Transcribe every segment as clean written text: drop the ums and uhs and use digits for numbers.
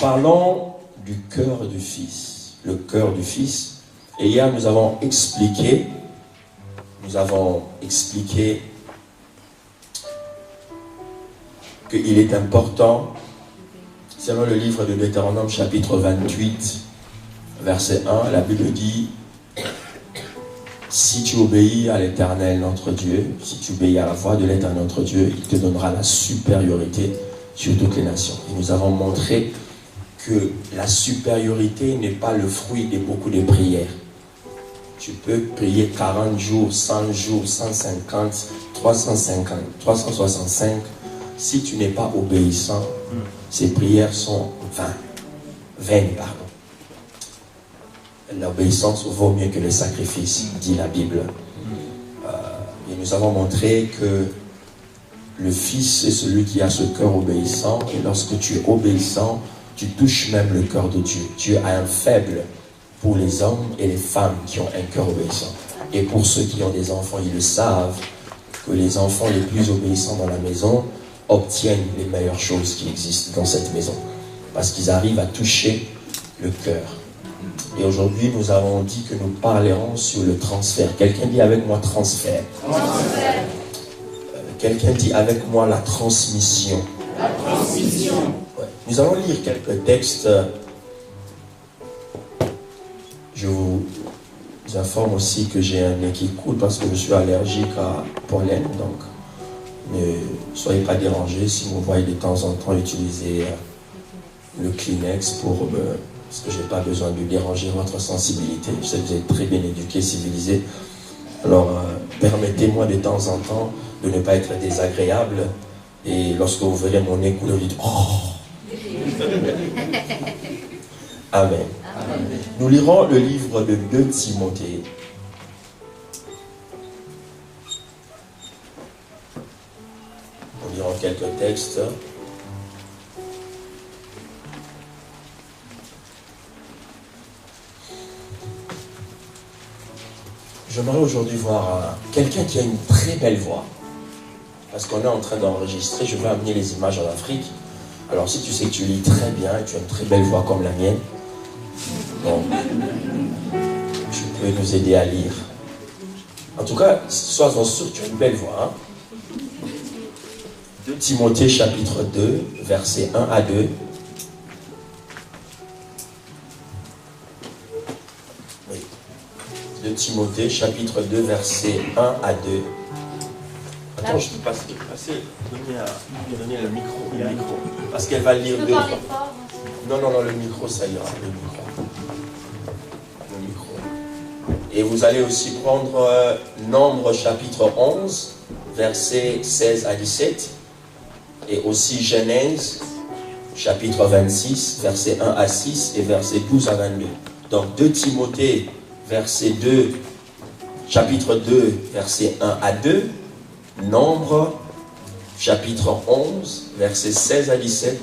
parlons du cœur du Fils. Le cœur du Fils. Et hier, nous avons expliqué qu'il est important, selon le livre de Deutéronome chapitre 28, verset 1, la Bible dit: si tu obéis à l'Éternel notre Dieu, si tu obéis à la voix de l'Éternel notre Dieu, il te donnera la supériorité sur toutes les nations. Et nous avons montré que la supériorité n'est pas le fruit de beaucoup de prières. Tu peux prier 40 jours, 100 jours, 150, 350, 365. Si tu n'es pas obéissant, ces prières sont vaines, pardon. L'obéissance vaut mieux que le sacrifice, dit la Bible. Et nous avons montré que le Fils est celui qui a ce cœur obéissant. Et lorsque tu es obéissant, tu touches même le cœur de Dieu. Dieu a un faible pour les hommes et les femmes qui ont un cœur obéissant. Et pour ceux qui ont des enfants, ils le savent, que les enfants les plus obéissants dans la maison obtiennent les meilleures choses qui existent dans cette maison. Parce qu'ils arrivent à toucher le cœur. Et aujourd'hui, nous avons dit que nous parlerons sur le transfert. Quelqu'un dit avec moi transfert. Transfert. Quelqu'un dit avec moi la transmission. La transmission. Ouais. Nous allons lire quelques textes. Je vous informe aussi que j'ai un nez qui coule parce que je suis allergique à pollen. Donc, ne soyez pas dérangés si vous voyez de temps en temps utiliser le Kleenex pour parce que je n'ai pas besoin de déranger votre sensibilité. Je sais que vous êtes très bien éduqués, civilisés. Alors, permettez-moi de temps en temps de ne pas être désagréable. Et lorsque vous verrez mon nez couler, vous dites « Oh !» Amen. Amen. Nous lirons le livre de 2 Timothée. Nous lirons quelques textes. J'aimerais aujourd'hui voir quelqu'un qui a une très belle voix. Parce qu'on est en train d'enregistrer, je vais amener les images en Afrique. Alors si tu sais que tu lis très bien et tu as une très belle voix comme la mienne, bon, tu peux nous aider à lire. En tout cas, sois-en sûr que tu as une belle voix. 2 Timothée chapitre 2, versets 1 à 2. Timothée, chapitre 2, versets 1 à 2. Attends, je peux passer, donner le micro, parce qu'elle va lire 2 fois. Non, le micro, ça ira, le micro. Et vous allez aussi prendre Nombre, chapitre 11, versets 16 à 17, et aussi Genèse, chapitre 26, versets 1 à 6, et versets 12 à 22. Donc 2 Timothée, chapitre 2, versets 1 à 2, Nombre, chapitre 11, versets 16 à 17,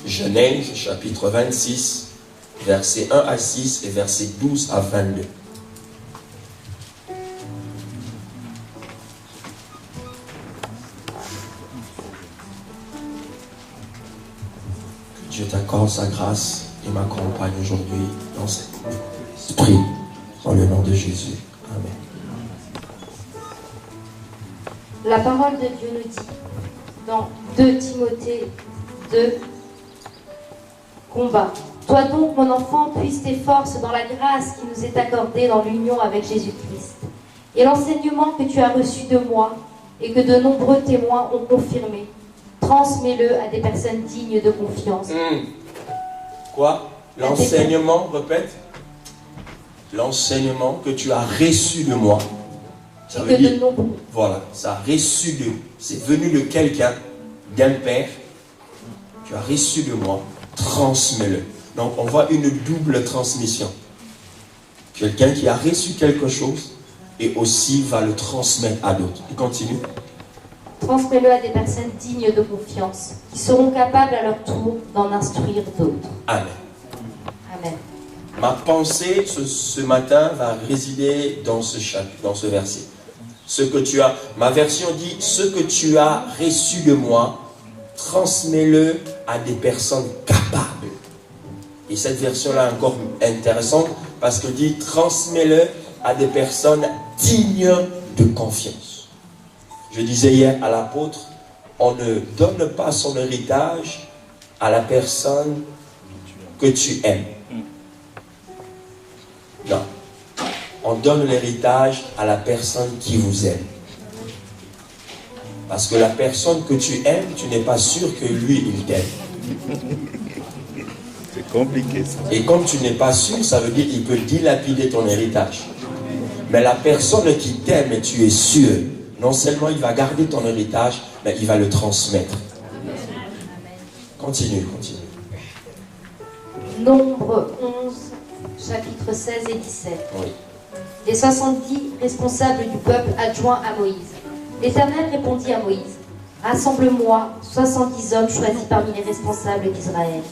Genèse, chapitre 26, versets 1 à 6 et versets 12 à 22. Que Dieu t'accorde sa grâce et m'accompagne aujourd'hui dans cette esprit, dans le nom de Jésus. Amen. La parole de Dieu nous dit, dans 2 Timothée 2, combat. Toi donc, mon enfant, puise tes forces dans la grâce qui nous est accordée dans l'union avec Jésus-Christ. Et l'enseignement que tu as reçu de moi et que de nombreux témoins ont confirmé, transmets-le à des personnes dignes de confiance. Quoi? L'enseignement, répète. L'enseignement que tu as reçu de moi. Ça veut dire, voilà, ça a reçu de, c'est venu de quelqu'un, d'un père. Tu as reçu de moi, transmets-le. Donc on voit une double transmission. Quelqu'un qui a reçu quelque chose et aussi va le transmettre à d'autres. Il continue. Transmets-le à des personnes dignes de confiance, qui seront capables à leur tour d'en instruire d'autres. Amen. Amen. Ma pensée ce matin va résider dans ce chapitre, dans ce verset. Ce que tu as, ma version dit, ce que tu as reçu de moi, transmets-le à des personnes capables. Et cette version-là est encore intéressante parce que dit transmets-le à des personnes dignes de confiance. Je disais hier à l'apôtre, on ne donne pas son héritage à la personne que tu aimes. Non. On donne l'héritage à la personne qui vous aime. Parce que la personne que tu aimes, tu n'es pas sûr que lui, il t'aime. C'est compliqué ça. Et comme tu n'es pas sûr, ça veut dire qu'il peut dilapider ton héritage. Mais la personne qui t'aime et tu es sûr, non seulement il va garder ton héritage, mais il va le transmettre. Continue. Nombre 11, chapitre 16 et 17. Oui. Les 70 responsables du peuple adjoints à Moïse. L'Éternel répondit à Moïse, rassemble-moi 70 hommes choisis parmi les responsables d'Israël,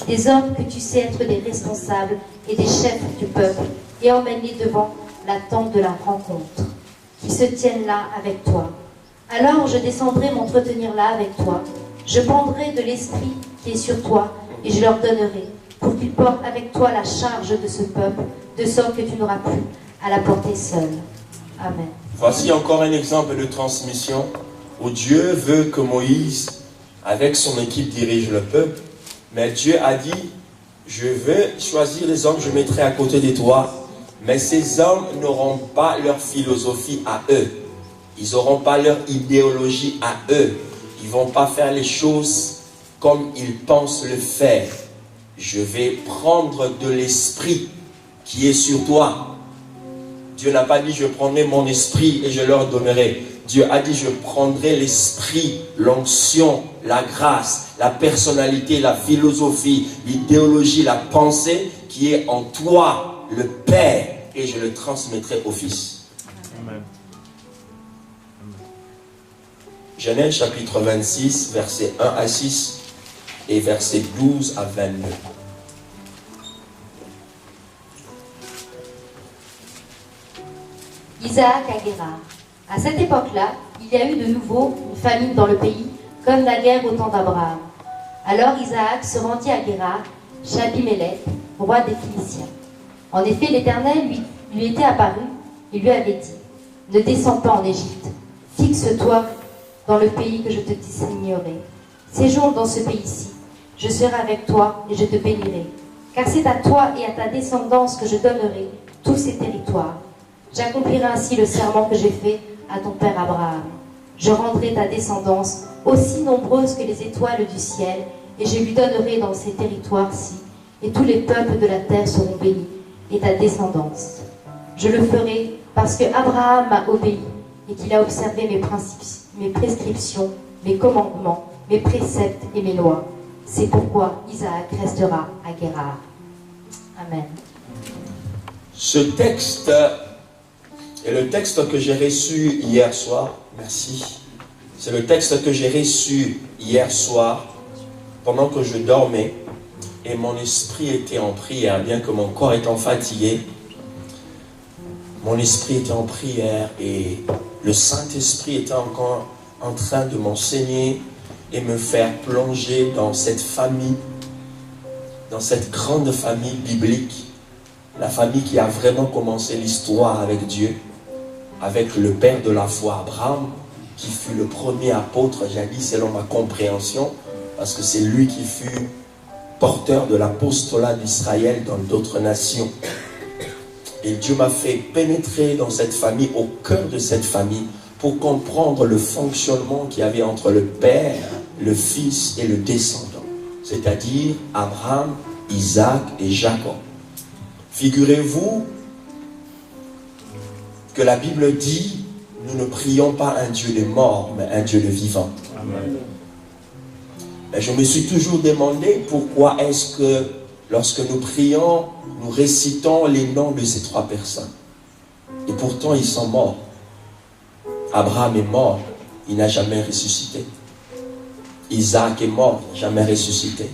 des hommes que tu sais être des responsables et des chefs du peuple, et emmène-les devant la tente de la rencontre, qui se tiennent là avec toi. Alors je descendrai m'entretenir là avec toi, je prendrai de l'esprit qui est sur toi, et je leur donnerai, pour qu'ils portent avec toi la charge de ce peuple, de sorte que tu n'auras plus à la porter seul. Amen. Voici encore un exemple de transmission où Dieu veut que Moïse, avec son équipe, dirige le peuple. Mais Dieu a dit, je veux choisir les hommes, je mettrai à côté de toi. Mais ces hommes n'auront pas leur philosophie à eux. Ils n'auront pas leur idéologie à eux. Ils ne vont pas faire les choses comme ils pensent le faire. Je vais prendre de l'esprit qui est sur toi. Dieu n'a pas dit je prendrai mon esprit et je leur donnerai. Dieu a dit je prendrai l'esprit, l'onction, la grâce, la personnalité, la philosophie, l'idéologie, la pensée qui est en toi, le Père, et je le transmettrai au Fils. Amen. Genèse chapitre 26, versets 1 à 6 et versets 12 à 22. Isaac à Guérar. À cette époque-là, il y a eu de nouveau une famine dans le pays, comme naguère au temps d'Abraham. Alors Isaac se rendit à Guérar, chez Abimelech, roi des Philistins. En effet, l'Éternel lui était apparu et lui avait dit, ne descends pas en Égypte, fixe-toi dans le pays que je te désignerai. Séjourne dans ce pays-ci, je serai avec toi et je te bénirai, car c'est à toi et à ta descendance que je donnerai tous ces territoires. J'accomplirai ainsi le serment que j'ai fait à ton père Abraham. Je rendrai ta descendance aussi nombreuse que les étoiles du ciel, et je lui donnerai dans ces territoires-ci, et tous les peuples de la terre seront bénis, et ta descendance. Je le ferai parce que Abraham m'a obéi, et qu'il a observé mes prescriptions, mes commandements, mes préceptes et mes lois. C'est pourquoi Isaac restera à Guérar. Amen. Ce texte est le texte que j'ai reçu hier soir. Merci. C'est le texte que j'ai reçu hier soir pendant que je dormais et mon esprit était en prière, bien que mon corps étant fatigué. Mon esprit était en prière et le Saint-Esprit était encore en train de m'enseigner et me faire plonger dans cette famille, dans cette grande famille biblique, la famille qui a vraiment commencé l'histoire avec Dieu, avec le père de la foi, Abraham, qui fut le premier apôtre, j'ai dit selon ma compréhension, parce que c'est lui qui fut porteur de l'apostolat d'Israël dans d'autres nations. Et Dieu m'a fait pénétrer dans cette famille, au cœur de cette famille, pour comprendre le fonctionnement qu'il y avait entre le Père, le Fils et le descendant, c'est-à-dire Abraham, Isaac et Jacob. Figurez-vous que la Bible dit, nous ne prions pas un Dieu de mort, mais un Dieu de vivant. Amen. Et je me suis toujours demandé pourquoi est-ce que lorsque nous prions, nous récitons les noms de ces trois personnes. Et pourtant, ils sont morts. Abraham est mort, il n'a jamais ressuscité. Isaac est mort, il n'a jamais ressuscité.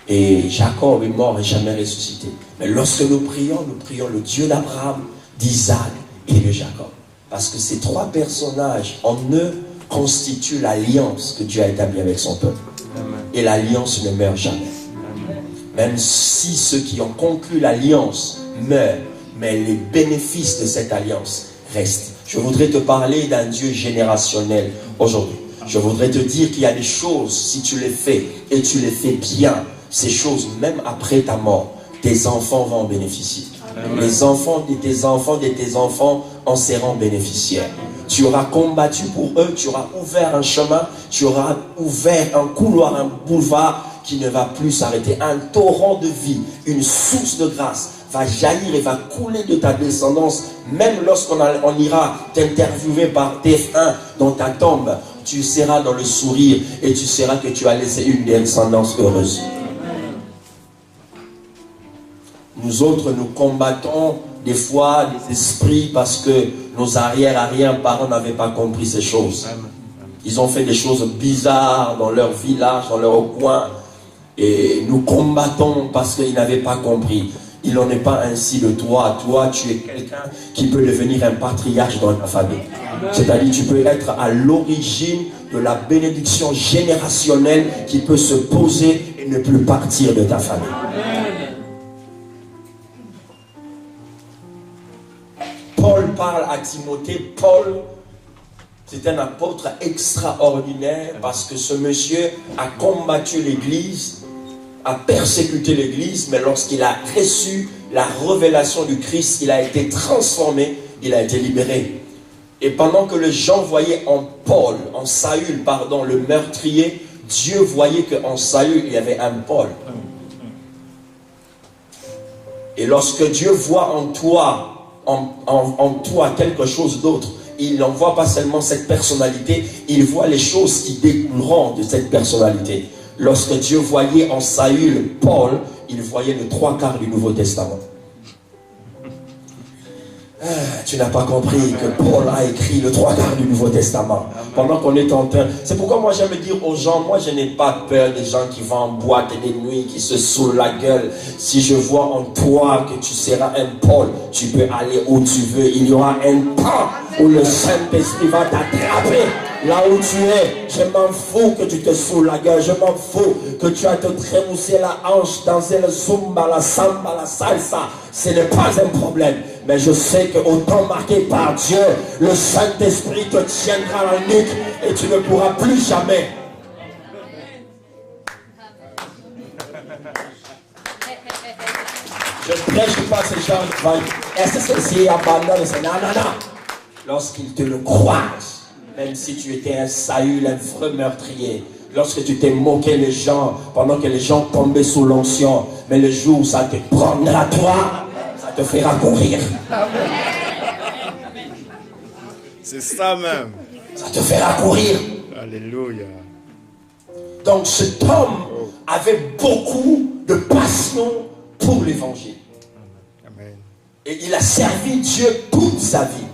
Et Jacob est mort et jamais ressuscité. Mais lorsque nous prions le Dieu d'Abraham, d'Isaac et de Jacob. Parce que ces trois personnages, en eux, constituent l'alliance que Dieu a établie avec son peuple. Amen. Et l'alliance ne meurt jamais. Amen. Même si ceux qui ont conclu l'alliance meurent, mais les bénéfices de cette alliance restent. Je voudrais te parler d'un Dieu générationnel aujourd'hui. Je voudrais te dire qu'il y a des choses, si tu les fais et tu les fais bien, ces choses, même après ta mort, tes enfants vont en bénéficier. Amen. Les enfants de tes enfants en seront bénéficiaires. Tu auras combattu pour eux, tu auras ouvert un chemin, tu auras ouvert un couloir, un boulevard qui ne va plus s'arrêter. Un torrent de vie, une source de grâce va jaillir et va couler de ta descendance. Même lorsqu'on ira t'interviewer par TF1 dans ta tombe, tu seras dans le sourire et tu sauras que tu as laissé une descendance heureuse. Nous autres, nous combattons des fois des esprits parce que nos arrière-parents n'avaient pas compris ces choses. Ils ont fait des choses bizarres dans leur village, dans leur coin. Et nous combattons parce qu'ils n'avaient pas compris. Il n'en est pas ainsi de toi. Toi, tu es quelqu'un qui peut devenir un patriarche dans ta famille. C'est-à-dire, tu peux être à l'origine de la bénédiction générationnelle qui peut se poser et ne plus partir de ta famille. Paul parle à Timothée. Paul, c'est un apôtre extraordinaire parce que ce monsieur a combattu l'Église, a persécuté l'Église, mais lorsqu'il a reçu la révélation du Christ, il a été transformé, il a été libéré. Et pendant que les gens voyaient en Paul, en Saül, pardon, le meurtrier, Dieu voyait qu'en Saül, il y avait un Paul. Et lorsque Dieu voit en toi, en toi quelque chose d'autre, il n'en voit pas seulement cette personnalité, il voit les choses qui découleront de cette personnalité. Lorsque Dieu voyait en Saül Paul, il voyait les 3/4 du Nouveau Testament. Tu n'as pas compris que Paul a écrit le 3/4 du Nouveau Testament. Pendant qu'on est en train... C'est pourquoi moi j'aime dire aux gens, moi je n'ai pas peur des gens qui vont en boîte et des nuits, qui se saoulent la gueule. Si je vois en toi que tu seras un Paul, tu peux aller où tu veux. Il y aura un temps où le Saint-Esprit va t'attraper. Là où tu es, je m'en fous que tu te saoules la gueule, je m'en fous que tu as te trémousser la hanche, danser le zumba, la samba, la salsa. Ce n'est pas un problème. Mais je sais qu'au temps marqué par Dieu, le Saint-Esprit te tiendra la nuque et tu ne pourras plus jamais. Je ne prêche pas ces gens qui vont essayer d'abandonner. Non. Lorsqu'ils te le croisent, même si tu étais un Saül, un vrai meurtrier, lorsque tu t'es moqué les gens, pendant que les gens tombaient sous l'onction, mais le jour où ça te prendra toi, ça te fera courir. C'est ça même. Ça te fera courir. Alléluia. Donc cet homme avait beaucoup de passion pour l'évangile. Amen. Et il a servi Dieu toute sa vie.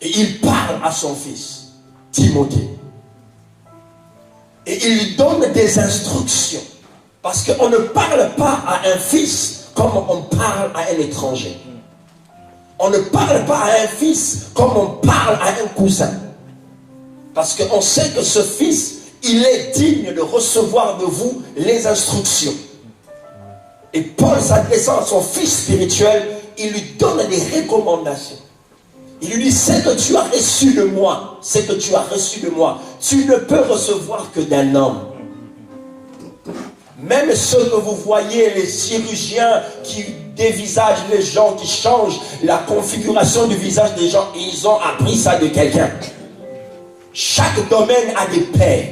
Et il parle à son fils, Timothée. Et il lui donne des instructions. Parce qu'on ne parle pas à un fils comme on parle à un étranger. On ne parle pas à un fils comme on parle à un cousin. Parce qu'on sait que ce fils, il est digne de recevoir de vous les instructions. Et Paul, s'adressant à son fils spirituel, il lui donne des recommandations. Il lui dit, c'est que tu as reçu de moi, c'est que tu as reçu de moi. Tu ne peux recevoir que d'un homme. Même ceux que vous voyez, les chirurgiens qui dévisagent les gens, qui changent la configuration du visage des gens, ils ont appris ça de quelqu'un. Chaque domaine a des pères.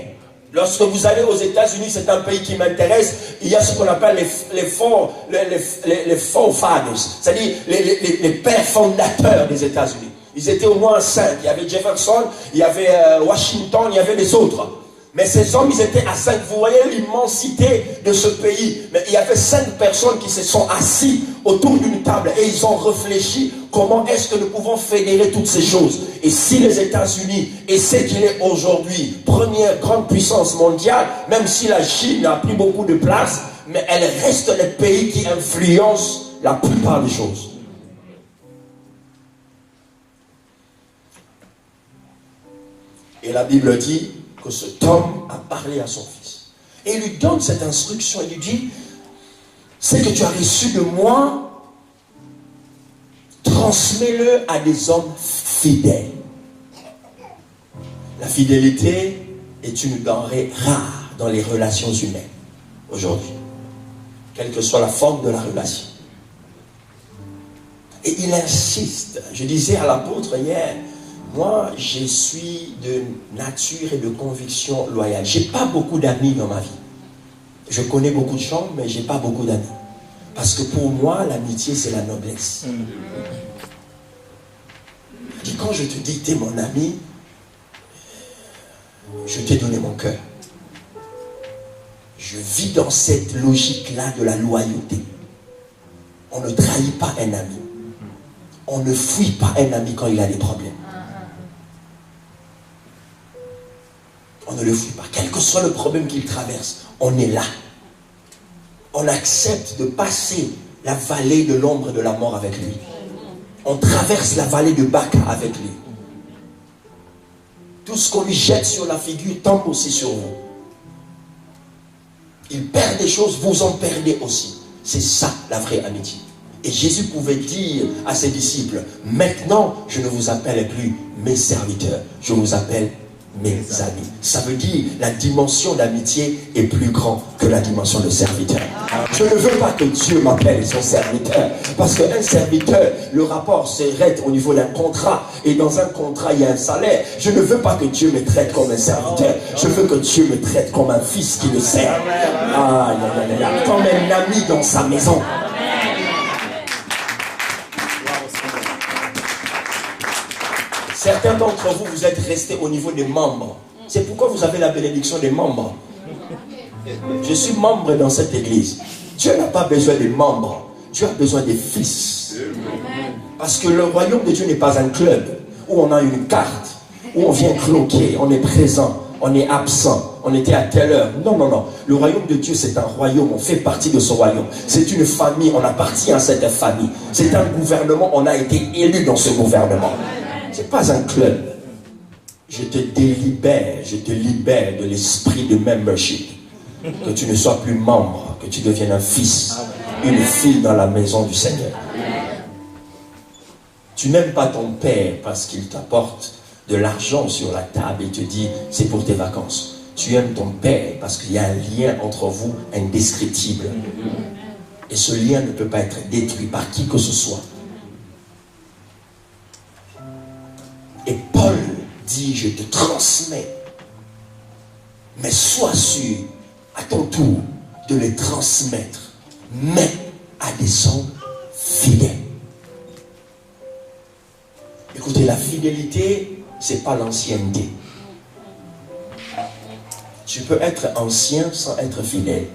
Lorsque vous allez aux États-Unis, c'est un pays qui m'intéresse, il y a ce qu'on appelle les forefathers, c'est-à-dire les pères fondateurs des États-Unis. Ils étaient au moins 5. Il y avait Jefferson, il y avait Washington, il y avait les autres. Mais ces hommes, ils étaient à 5. Vous voyez l'immensité de ce pays. Mais il y avait 5 personnes qui se sont assis autour d'une table et ils ont réfléchi comment est-ce que nous pouvons fédérer toutes ces choses. Et si les États-Unis, et c'est qu'il est aujourd'hui, première grande puissance mondiale, même si la Chine n'a pris beaucoup de place, mais elle reste le pays qui influence la plupart des choses. Et la Bible dit que cet homme a parlé à son fils. Et il lui donne cette instruction. Il lui dit, ce que tu as reçu de moi, transmets-le à des hommes fidèles. La fidélité est une denrée rare dans les relations humaines aujourd'hui, quelle que soit la forme de la relation. Et il insiste. Je disais à l'apôtre hier, moi je suis de nature et de conviction loyale. Je n'ai pas beaucoup d'amis dans ma vie. Je connais beaucoup de gens, mais je n'ai pas beaucoup d'amis. Parce que pour moi, l'amitié, c'est la noblesse. Et quand je te dis que tu es mon ami, je t'ai donné mon cœur. Je vis dans cette logique-là de la loyauté. On ne trahit pas un ami. On ne fuit pas un ami quand il a des problèmes. On ne le fuit pas. Quel que soit le problème qu'il traverse, on est là. On accepte de passer la vallée de l'ombre de la mort avec lui. On traverse la vallée de Baca avec lui. Tout ce qu'on lui jette sur la figure tombe aussi sur vous. Il perd des choses, vous en perdez aussi. C'est ça la vraie amitié. Et Jésus pouvait dire à ses disciples, maintenant je ne vous appelle plus mes serviteurs, je vous appelle mes amis. Ça veut dire la dimension d'amitié est plus grande que la dimension de serviteur. Je ne veux pas que Dieu m'appelle son serviteur, parce qu'un serviteur, le rapport s'arrête au niveau d'un contrat, et dans un contrat il y a un salaire. Je ne veux pas que Dieu me traite comme un serviteur, je veux que Dieu me traite comme un fils qui le sert. Comme un ami dans sa maison. Certains d'entre vous, vous êtes restés au niveau des membres. C'est pourquoi vous avez la bénédiction des membres. Je suis membre dans cette église. Dieu n'a pas besoin des membres. Dieu a besoin des fils. Parce que le royaume de Dieu n'est pas un club où on a une carte, où on vient cloquer, on est présent, on est absent, on était à telle heure. Non, non, non. Le royaume de Dieu, c'est un royaume. On fait partie de ce royaume. C'est une famille. On appartient à cette famille. C'est un gouvernement. On a été élu dans ce gouvernement. Ce n'est pas un club. Je te délibère, je te libère de l'esprit de membership. Que tu ne sois plus membre, que tu deviennes un fils, une fille dans la maison du Seigneur. Tu n'aimes pas ton père parce qu'il t'apporte de l'argent sur la table et te dit c'est pour tes vacances. Tu aimes ton père parce qu'il y a un lien entre vous indescriptible. Et ce lien ne peut pas être détruit par qui que ce soit. Et Paul dit, je te transmets, mais sois sûr, à ton tour, de les transmettre, mais à des hommes fidèles. Écoutez, la fidélité, c'est pas l'ancienneté. Tu peux être ancien sans être fidèle.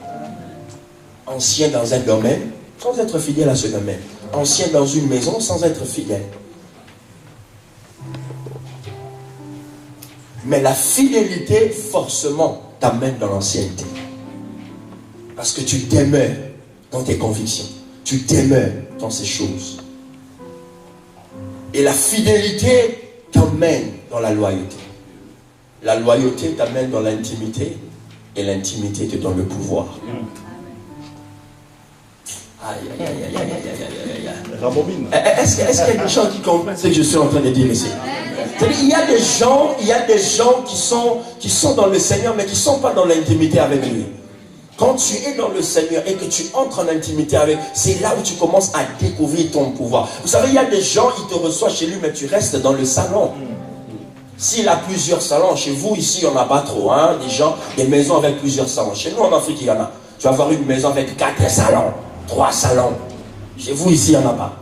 Ancien dans un domaine, sans être fidèle à ce domaine. Ancien dans une maison, sans être fidèle. Mais la fidélité, forcément, t'amène dans l'ancienneté. Parce que tu demeures dans tes convictions. Tu demeures dans ces choses. Et la fidélité t'amène dans la loyauté. La loyauté t'amène dans l'intimité. Et l'intimité te donne le pouvoir. Aïe, aïe, aïe, aïe, aïe, aïe, aïe, aïe. Est-ce qu'il y a des gens qui comprennent ce que je suis en train de dire ici? Il y a des gens qui sont dans le Seigneur, mais qui ne sont pas dans l'intimité avec lui. Quand tu es dans le Seigneur et que tu entres en intimité avec, c'est là où tu commences à découvrir ton pouvoir. Vous savez, il y a des gens, ils te reçoivent chez lui, mais tu restes dans le salon. S'il a plusieurs salons, chez vous, ici, il n'y en a pas trop. Hein? Des maisons avec plusieurs salons. Chez nous, en Afrique, il y en a. Tu vas avoir une maison avec 4 salons, 3 salons. Chez vous, ici, il n'y en a pas.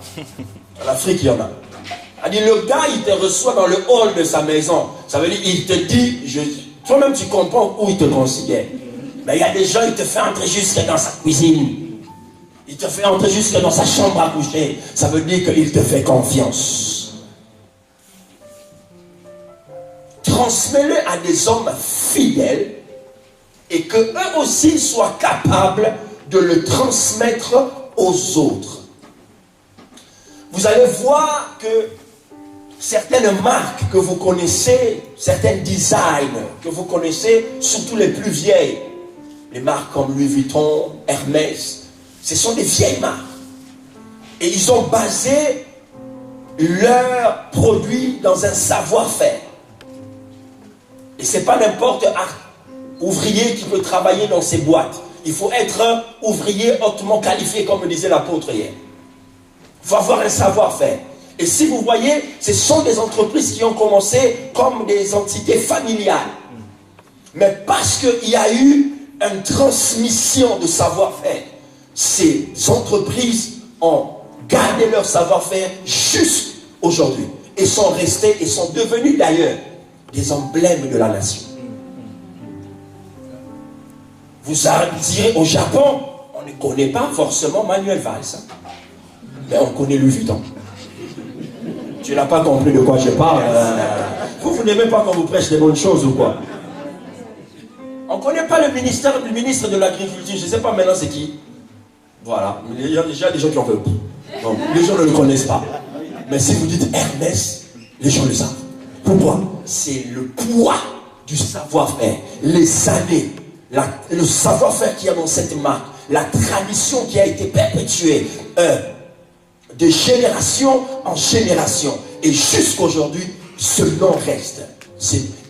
En Afrique, il y en a. Le gars, il te reçoit dans le hall de sa maison. Ça veut dire, il te dit, toi-même, tu comprends où il te considère. Mais il y a des gens, il te fait entrer jusque dans sa cuisine. Il te fait entrer jusque dans sa chambre à coucher. Ça veut dire qu'il te fait confiance. Transmets-le à des hommes fidèles et que eux aussi soient capables de le transmettre aux autres. Vous allez voir que certaines marques que vous connaissez, certains designs que vous connaissez, surtout les plus vieilles, les marques comme Louis Vuitton, Hermès, ce sont des vieilles marques. Et ils ont basé leurs produits dans un savoir-faire. Et ce n'est pas n'importe quel ouvrier qui peut travailler dans ces boîtes. Il faut être un ouvrier hautement qualifié, comme me disait l'apôtre hier. Il faut avoir un savoir-faire. Et si vous voyez, ce sont des entreprises qui ont commencé comme des entités familiales. Mais parce qu'il y a eu une transmission de savoir-faire, ces entreprises ont gardé leur savoir-faire jusqu'aujourd'hui. Et sont restées et sont devenues d'ailleurs des emblèmes de la nation. Vous direz au Japon, on ne connaît pas forcément Manuel Valls. Mais on connaît Louis Vuitton. Tu n'as pas compris de quoi je parle. Vous n'aimez pas quand vous prêchez des bonnes choses ou quoi? On ne connaît pas le ministre de l'Agriculture. Je ne sais pas maintenant c'est qui. Voilà. Il y a déjà des gens qui en veulent. Donc, les gens ne le connaissent pas. Mais si vous dites Hermès, les gens le savent. Pourquoi? C'est le poids du savoir-faire. Les années. Le savoir-faire qu'il y a dans cette marque. La tradition qui a été perpétuée. De génération en génération. Et jusqu'aujourd'hui, ce nom reste.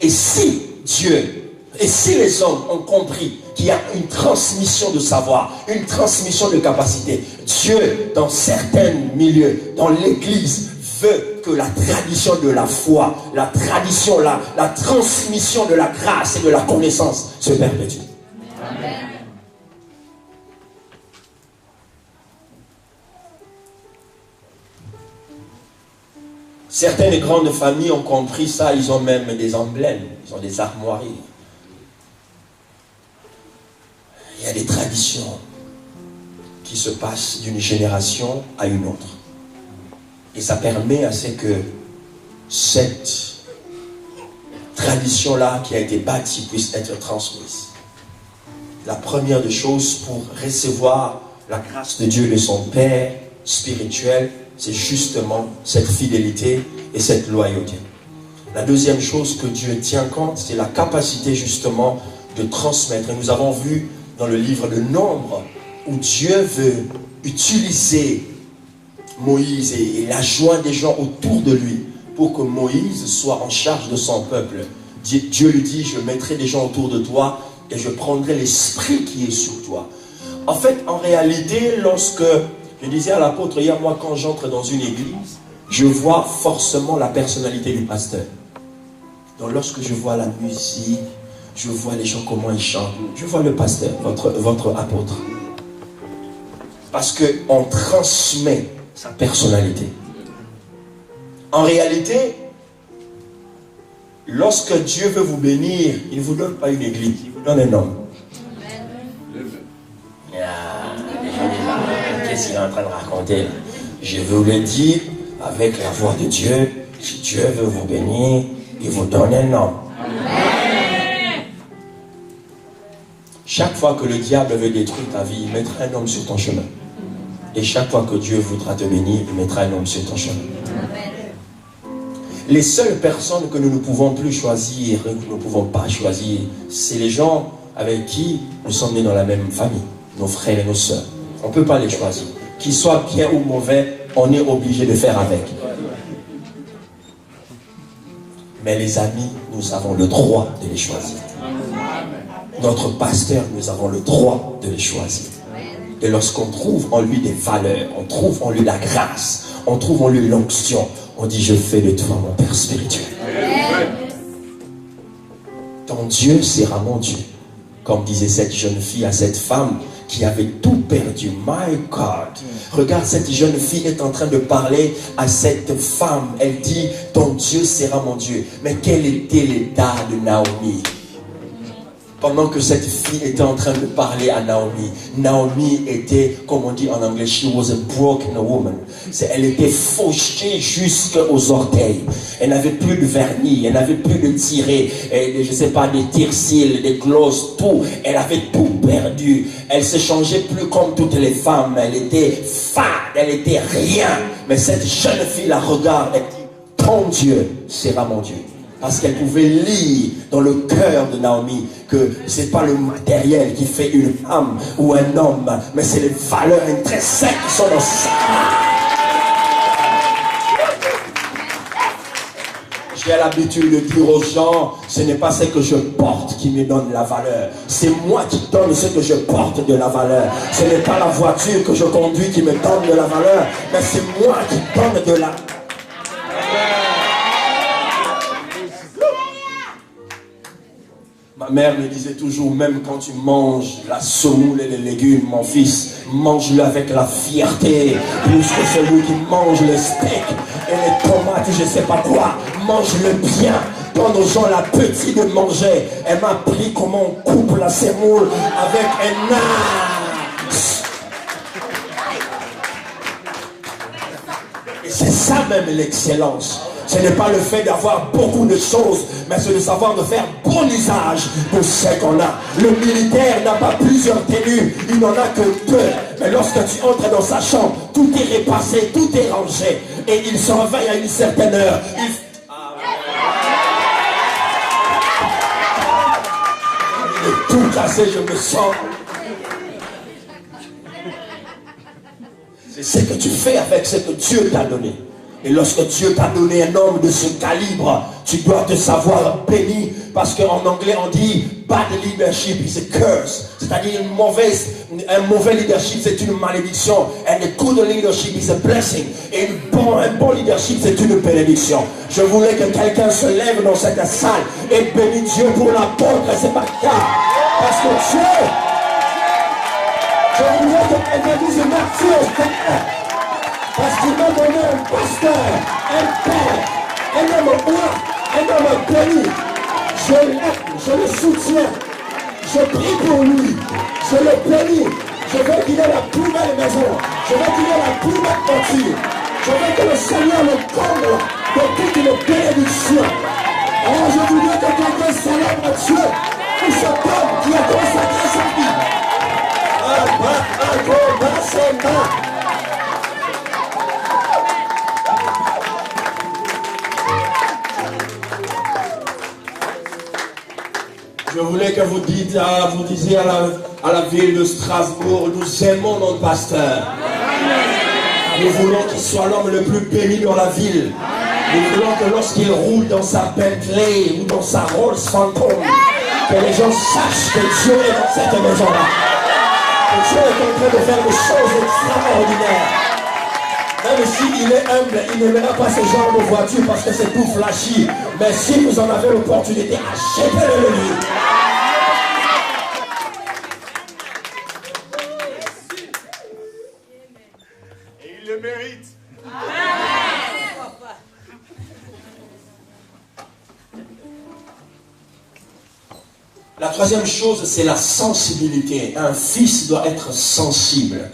Et si Dieu, et si les hommes ont compris qu'il y a une transmission de savoir, une transmission de capacité, Dieu, dans certains milieux, dans l'église, veut que la tradition de la foi, la tradition, la transmission de la grâce et de la connaissance se perpétue. Amen. Certaines grandes familles ont compris ça, ils ont même des emblèmes, ils ont des armoiries. Il y a des traditions qui se passent d'une génération à une autre. Et ça permet à ce que cette tradition-là qui a été bâtie puisse être transmise. La première des choses pour recevoir la grâce de Dieu, de son Père spirituel, c'est justement cette fidélité et cette loyauté. La deuxième chose que Dieu tient compte, c'est la capacité justement de transmettre. Et nous avons vu dans le livre de Nombre où Dieu veut utiliser Moïse et la joie des gens autour de lui pour que Moïse soit en charge de son peuple. Dieu lui dit, je mettrai des gens autour de toi et je prendrai l'esprit qui est sur toi. En fait, en réalité, lorsque je disais à l'apôtre hier, moi quand j'entre dans une église, je vois forcément la personnalité du pasteur. Donc lorsque je vois la musique, je vois les gens comment ils chantent, je vois le pasteur, votre apôtre. Parce qu'on transmet sa personnalité. En réalité, lorsque Dieu veut vous bénir, il ne vous donne pas une église, il vous donne un homme. Qu'est-ce qu'il est en train de raconter? Je vous le dis avec la voix de Dieu. Si Dieu veut vous bénir, il vous donne un homme. Chaque fois que le diable veut détruire ta vie, il mettra un homme sur ton chemin. Et chaque fois que Dieu voudra te bénir, il mettra un homme sur ton chemin. Les seules personnes que nous ne pouvons plus choisir, que nous ne pouvons pas choisir, c'est les gens avec qui nous sommes nés dans la même famille, nos frères et nos sœurs. On ne peut pas les choisir. Qu'ils soient bien ou mauvais, on est obligé de faire avec. Mais les amis, nous avons le droit de les choisir. Notre pasteur, nous avons le droit de les choisir. Et lorsqu'on trouve en lui des valeurs, on trouve en lui la grâce, on trouve en lui l'onction, on dit, je fais de toi mon Père spirituel. Ton Dieu sera mon Dieu. Comme disait cette jeune fille à cette femme qui avait tout perdu. My God. Regarde, cette jeune fille est en train de parler à cette femme. Elle dit, ton Dieu sera mon Dieu. Mais quel était l'état de Naomi? Pendant que cette fille était en train de parler à Naomi, Naomi était, comme on dit en anglais, she was a broken woman. Elle était fauchée jusqu'aux orteils. Elle n'avait plus de vernis, elle n'avait plus de tirés, je ne sais pas, des tire-cils, des glosses, tout. Elle avait tout perdu. Elle se changeait plus comme toutes les femmes. Elle était fade, elle était rien. Mais cette jeune fille la regarde et dit, ton Dieu sera mon Dieu. Parce qu'elle pouvait lire dans le cœur de Naomi que c'est pas le matériel qui fait une femme ou un homme, mais c'est les valeurs intrinsèques qui sont dans ça. J'ai l'habitude de dire aux gens, ce n'est pas ce que je porte qui me donne la valeur. C'est moi qui donne ce que je porte de la valeur. Ce n'est pas la voiture que je conduis qui me donne de la valeur, mais c'est moi qui donne de la valeur. Ma mère me disait toujours, même quand tu manges la semoule et les légumes, mon fils, mange-le avec la fierté, plus que celui qui mange le steak et les tomates, je ne sais pas quoi. Mange-le bien. Donne aux gens l'appétit de manger. Elle m'a appris comment on coupe la semoule avec un axe. Et c'est ça même l'excellence. Ce n'est pas le fait d'avoir beaucoup de choses, mais c'est de savoir de faire bon usage de ce qu'on a. Le militaire n'a pas plusieurs tenues, il n'en a que deux. Mais lorsque tu entres dans sa chambre, tout est repassé, tout est rangé. Et il se réveille à une certaine heure. Il est tout cassé, je me sens. C'est ce que tu fais avec ce que Dieu t'a donné. Et lorsque Dieu t'a donné un homme de ce calibre, tu dois te savoir béni, parce qu'en anglais on dit bad leadership is a curse, c'est-à-dire un mauvais leadership c'est une malédiction, and a good leadership is a blessing, et un bon leadership c'est une bénédiction. Je voulais que quelqu'un se lève dans cette salle et bénisse Dieu pour l'apôtre, c'est pas le cas, parce que Dieu, je voulais que quelqu'un dise merci au Seigneur. Parce qu'il m'a donné un pasteur, un père, un homme roi, un homme béni. Je l'aime, je le soutiens, je prie pour lui, je le bénis. Je veux qu'il ait la plus belle maison, je veux qu'il ait la plus belle voiture. Je veux que le Seigneur le comble de toute une bénédiction. Alors je voudrais que quelqu'un célèbre Dieu pour cet homme qui a consacré sa vie. Je voulais que vous disiez à la ville de Strasbourg, nous aimons notre pasteur. Nous voulons qu'il soit l'homme le plus béni dans la ville. Nous voulons que lorsqu'il roule dans sa Bentley ou dans sa Rolls Phantom, que les gens sachent que Dieu est dans cette maison-là. Que Dieu est en train de faire des choses extraordinaires. Même s'il est humble, il n'aimera pas ce genre de voiture parce que c'est tout flashy. Mais si vous en avez l'opportunité, achetez-le lui. Et il le mérite. La troisième chose, c'est la sensibilité. Un fils doit être sensible.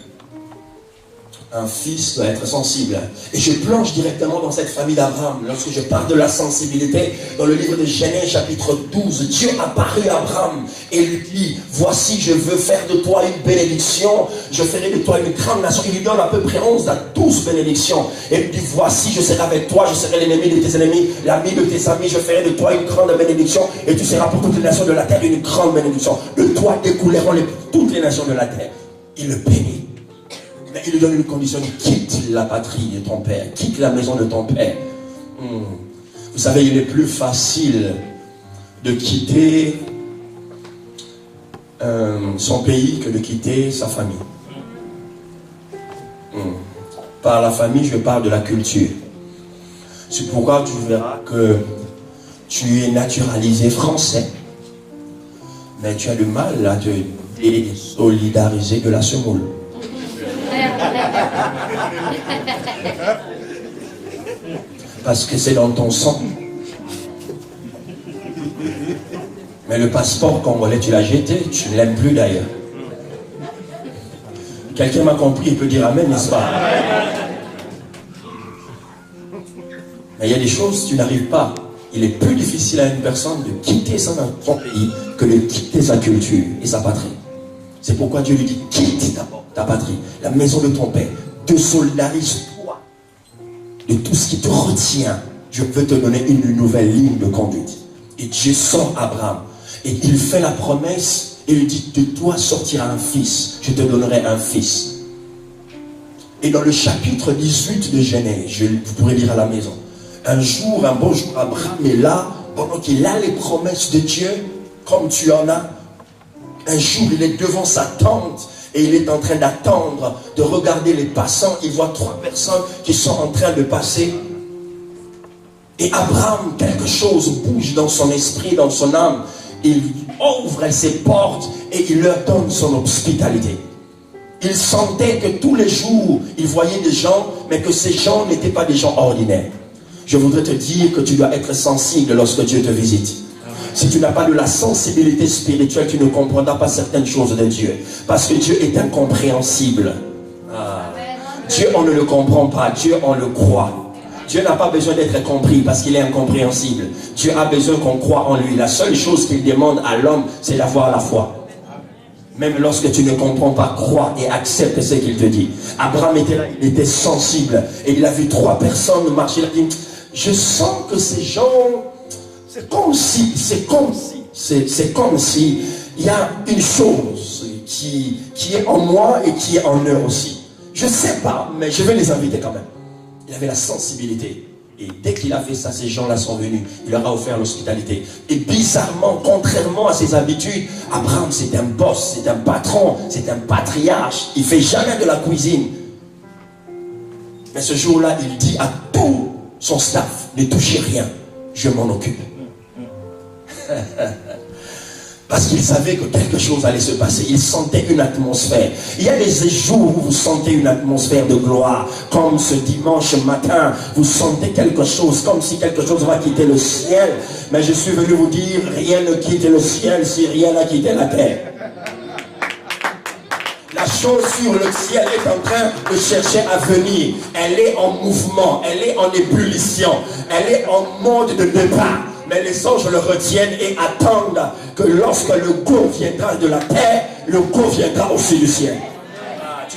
Un fils doit être sensible. Et je plonge directement dans cette famille d'Abraham. Lorsque je parle de la sensibilité, dans le livre de Genèse chapitre 12, Dieu apparut à Abraham et lui dit, voici je veux faire de toi une bénédiction, je ferai de toi une grande nation. Il lui donne à peu près 11 à 12 bénédictions. Et il dit, voici je serai avec toi, je serai l'ennemi de tes ennemis, l'ami de tes amis, je ferai de toi une grande bénédiction et tu seras pour toutes les nations de la terre une grande bénédiction. De toi découleront toutes les nations de la terre. Il le bénit. Mais il lui donne une condition, il quitte la patrie de ton père, quitte la maison de ton père. Vous savez, il est plus facile de quitter son pays que de quitter sa famille. Par la famille, je parle de la culture. C'est pourquoi tu verras que tu es naturalisé français, mais tu as du mal à te désolidariser de la semoule. Parce que c'est dans ton sang. Mais le passeport congolais, tu l'as jeté, tu ne l'aimes plus d'ailleurs. Quelqu'un m'a compris, il peut dire amen, n'est-ce pas? Mais il y a des choses, tu n'arrives pas. Il est plus difficile à une personne de quitter son pays que de quitter sa culture et sa patrie. C'est pourquoi Dieu lui dit, quitte d'abord ta patrie, la maison de ton père, te solidarise-toi de tout ce qui te retient je veux te donner une nouvelle ligne de conduite. Et Dieu sort Abraham. Et il fait la promesse, et il dit, de toi sortira un fils, je te donnerai un fils. Et dans le chapitre 18 de Genèse, vous pourrez lire à la maison, un beau jour, Abraham est là, pendant qu'il a les promesses de Dieu, comme tu en as. Un jour, il est devant sa tente, et il est en train d'attendre, de regarder les passants. Il voit 3 personnes qui sont en train de passer. Et Abraham, quelque chose bouge dans son esprit, dans son âme. Il ouvre ses portes et il leur donne son hospitalité. Il sentait que tous les jours, il voyait des gens, mais que ces gens n'étaient pas des gens ordinaires. Je voudrais te dire que tu dois être sensible lorsque Dieu te visite. Si tu n'as pas de la sensibilité spirituelle, tu ne comprendras pas certaines choses de Dieu. Parce que Dieu est incompréhensible. Dieu, on ne le comprend pas. Dieu, on le croit. Dieu n'a pas besoin d'être compris parce qu'il est incompréhensible. Dieu a besoin qu'on croie en lui. La seule chose qu'il demande à l'homme, c'est d'avoir la foi. Même lorsque tu ne comprends pas, crois et accepte ce qu'il te dit. Abraham était là, il était sensible. Et il a vu 3 personnes marcher. Il a dit, je sens que ces gens, c'est comme si il y a une chose qui est en moi et qui est en eux aussi. Je ne sais pas, mais je vais les inviter quand même. Il avait la sensibilité. Et dès qu'il a fait ça, ces gens-là sont venus. Il leur a offert l'hospitalité. Et bizarrement, contrairement à ses habitudes, Abraham, c'est un boss, c'est un patron, c'est un patriarche. Il ne fait jamais de la cuisine. Mais ce jour-là, il dit à tout son staff, ne touchez rien, je m'en occupe. Parce qu'il savait que quelque chose allait se passer. Il sentait une atmosphère. Il y a des jours où vous sentez une atmosphère de gloire. Comme ce dimanche matin, vous sentez quelque chose, comme si quelque chose va quitter le ciel. Mais je suis venu vous dire, rien ne quitte le ciel si rien n'a quitté la terre. La chose sur le ciel est en train de chercher à venir. Elle est en mouvement, elle est en ébullition, elle est en mode de départ. Mais les anges le retiennent et attendent que lorsque le go viendra de la terre, le go viendra aussi du ciel.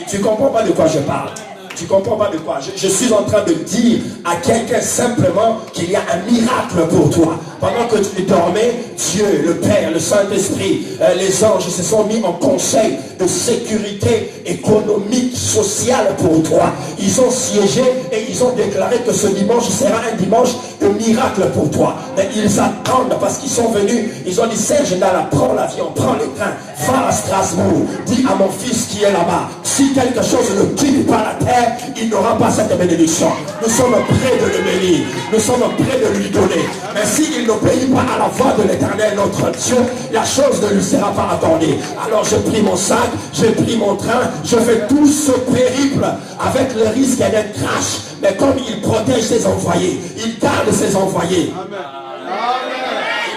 Tu ne comprends pas de quoi je parle. Tu ne comprends pas de quoi. Je suis en train de dire à quelqu'un simplement qu'il y a un miracle pour toi. Pendant que tu dormais, Dieu, le Père, le Saint-Esprit, les anges se sont mis en conseil de sécurité économique, sociale pour toi. Ils ont siégé et ils ont déclaré que ce dimanche sera un dimanche de miracle pour toi. Mais ils attendent parce qu'ils sont venus. Ils ont dit, Serge Nala, prends l'avion, prends le train, va à Strasbourg. Dis à mon fils qui est là-bas, si quelque chose ne quitte pas la terre, il n'aura pas cette bénédiction. Nous sommes prêts de le bénir. Nous sommes prêts de lui donner. Mais s'il n'obéit pas à la voix de l'Éternel, notre Dieu, la chose ne lui sera pas attendue. Alors j'ai pris mon sac, j'ai pris mon train, je fais tout ce périple avec le risque d'être crash. Mais comme il protège ses envoyés, il garde ses envoyés. Amen.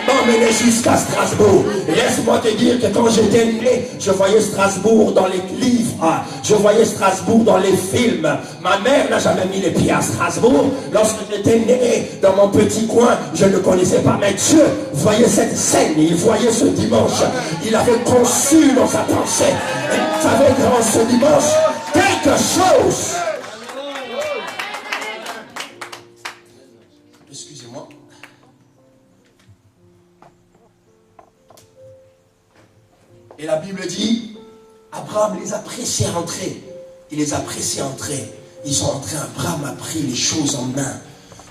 M'emmener jusqu'à Strasbourg. Laisse-moi te dire que quand j'étais né, je voyais Strasbourg dans les livres, je voyais Strasbourg dans les films. Ma mère n'a jamais mis les pieds à Strasbourg. Lorsque j'étais né dans mon petit coin, je ne connaissais pas. Mais Dieu voyait cette scène, il voyait ce dimanche. Il avait conçu dans sa pensée. Il savait qu'en ce dimanche, quelque chose. Excusez-moi. Et la Bible dit, Abraham les a pressés à entrer. Il les a pressés à entrer. Ils sont entrés, Abraham a pris les choses en main.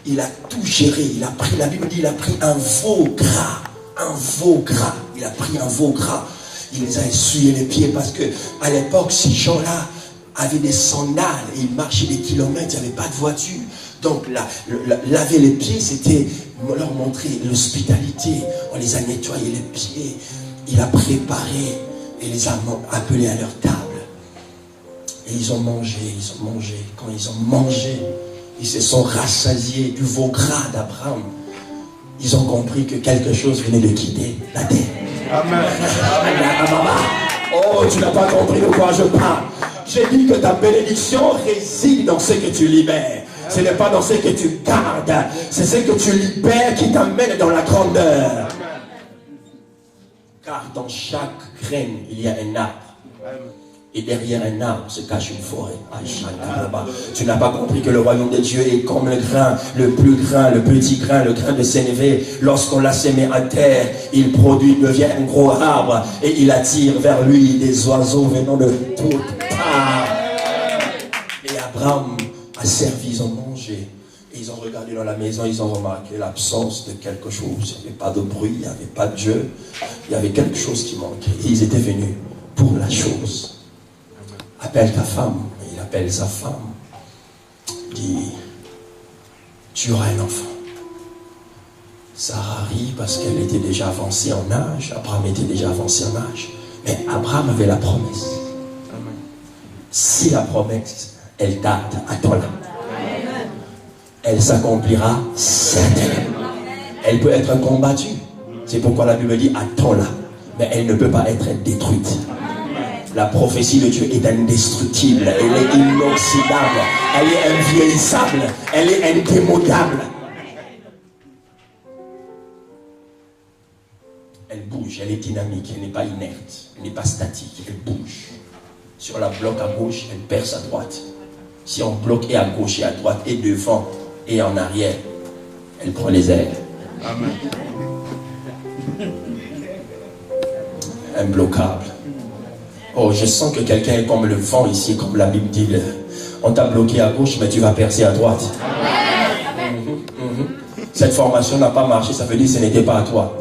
Il a tout géré. Il a pris, la Bible dit, il a pris un veau gras. Un veau gras. Il a pris un veau gras. Il les a essuyés les pieds parce que à l'époque, ces gens-là avaient des sandales et ils marchaient des kilomètres. Il n'y avait pas de voiture. Donc, laver les pieds, c'était leur montrer l'hospitalité. On les a nettoyés les pieds. Il a préparé et les a appelés à leur table. Et ils ont mangé, ils ont mangé. Quand ils ont mangé, ils se sont rassasiés du veau gras d'Abraham. Ils ont compris que quelque chose venait de quitter la terre. Amen. Oh, tu n'as pas compris de quoi je parle. J'ai dit que ta bénédiction réside dans ce que tu libères. Ce n'est pas dans ce que tu gardes. C'est ce que tu libères qui t'amène dans la grandeur. Car dans chaque graine, il y a un arbre. Et derrière un arbre se cache une forêt. Tu n'as pas compris que le royaume de Dieu est comme le grain, le petit grain, le grain de sénévé. Lorsqu'on l'a sémé à terre, il produit, devient un gros arbre et il attire vers lui des oiseaux venant de toutes parts. Et Abraham a servi, ils ont mangé. Et ils ont regardé dans la maison, ils ont remarqué l'absence de quelque chose. Il n'y avait pas de bruit, il n'y avait pas de Dieu. Il y avait quelque chose qui manquait. Et ils étaient venus pour la chose. Appelle ta femme. Il appelle sa femme. Il dit, tu auras un enfant. Sarah rit parce qu'elle était déjà avancée en âge. Abraham était déjà avancé en âge. Mais Abraham avait la promesse. Si la promesse, elle date, attends-la. Elle s'accomplira certainement. Elle peut être combattue. C'est pourquoi la Bible dit, attends-la. Mais elle ne peut pas être détruite. La prophétie de Dieu est indestructible, elle est inoxydable, elle est invieillissable, elle est indémodable. Elle bouge, elle est dynamique, elle n'est pas inerte, elle n'est pas statique, elle bouge. Si on la bloque à gauche, elle perce à droite. Si on bloque et à gauche et à droite, et devant et en arrière, elle prend les airs. Amen. Imbloquable. Oh, je sens que quelqu'un est comme le vent ici, comme la Bible dit. On t'a bloqué à gauche, mais tu vas percer à droite. Cette formation n'a pas marché, ça veut dire que ce n'était pas à toi.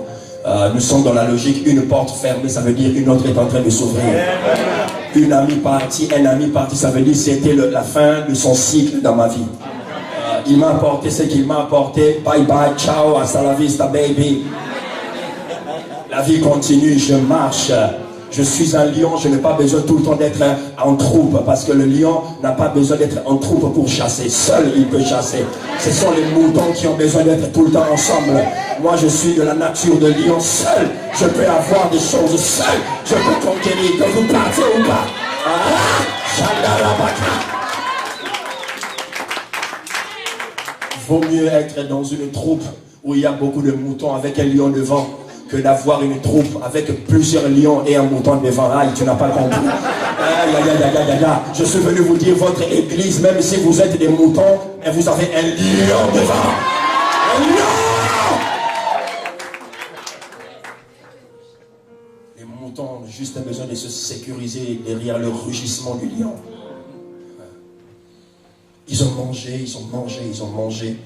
Nous sommes dans la logique, une porte fermée, ça veut dire une autre est en train de s'ouvrir. Une amie partie, un ami parti, ça veut dire que c'était la fin de son cycle dans ma vie. Il m'a apporté ce qu'il m'a apporté. Bye bye, ciao, hasta la vista, baby. La vie continue, je marche. Je suis un lion, je n'ai pas besoin tout le temps d'être en troupe, parce que le lion n'a pas besoin d'être en troupe pour chasser. Seul il peut chasser. Ce sont les moutons qui ont besoin d'être tout le temps ensemble. Moi je suis de la nature de lion. Seul je peux avoir des choses. Seul je peux conquérir. Que vous partez ou pas. Vaut mieux être dans une troupe où il y a beaucoup de moutons avec un lion devant, que d'avoir une troupe avec plusieurs lions et un mouton devant. Aïe, tu n'as pas compris. Je suis venu vous dire, votre église, même si vous êtes des moutons, mais vous avez un lion devant. Un lion! Les moutons ont juste besoin de se sécuriser derrière le rugissement du lion. Ils ont mangé, ils ont mangé, ils ont mangé.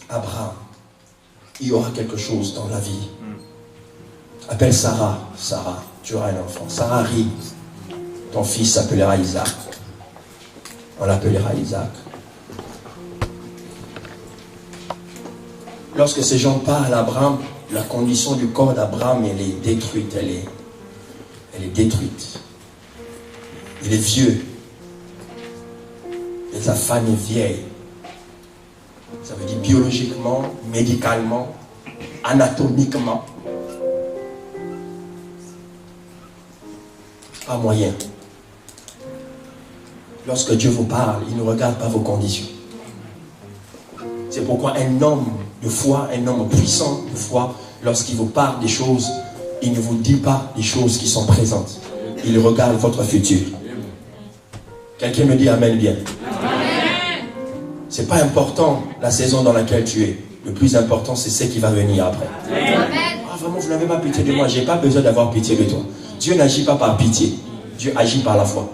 Abraham, il y aura quelque chose dans la vie. Appelle Sarah. Sarah, tu auras un enfant. Sarah rit. Ton fils s'appellera Isaac. On l'appellera Isaac. Lorsque ces gens parlent à Abraham, la condition du corps d'Abraham, elle est détruite. Elle est détruite. Il est vieux. Et sa femme est vieille. Ça veut dire biologiquement, médicalement, anatomiquement. Pas moyen. Lorsque Dieu vous parle, il ne regarde pas vos conditions. C'est pourquoi un homme de foi, un homme puissant de foi, lorsqu'il vous parle des choses, il ne vous dit pas des choses qui sont présentes. Il regarde votre futur. Quelqu'un me dit Amen bien. C'est pas important la saison dans laquelle tu es. Le plus important, c'est ce qui va venir après. Ah, vraiment, vous n'avez pas pitié de moi. Je n'ai pas besoin d'avoir pitié de toi. Dieu n'agit pas par pitié. Dieu agit par la foi.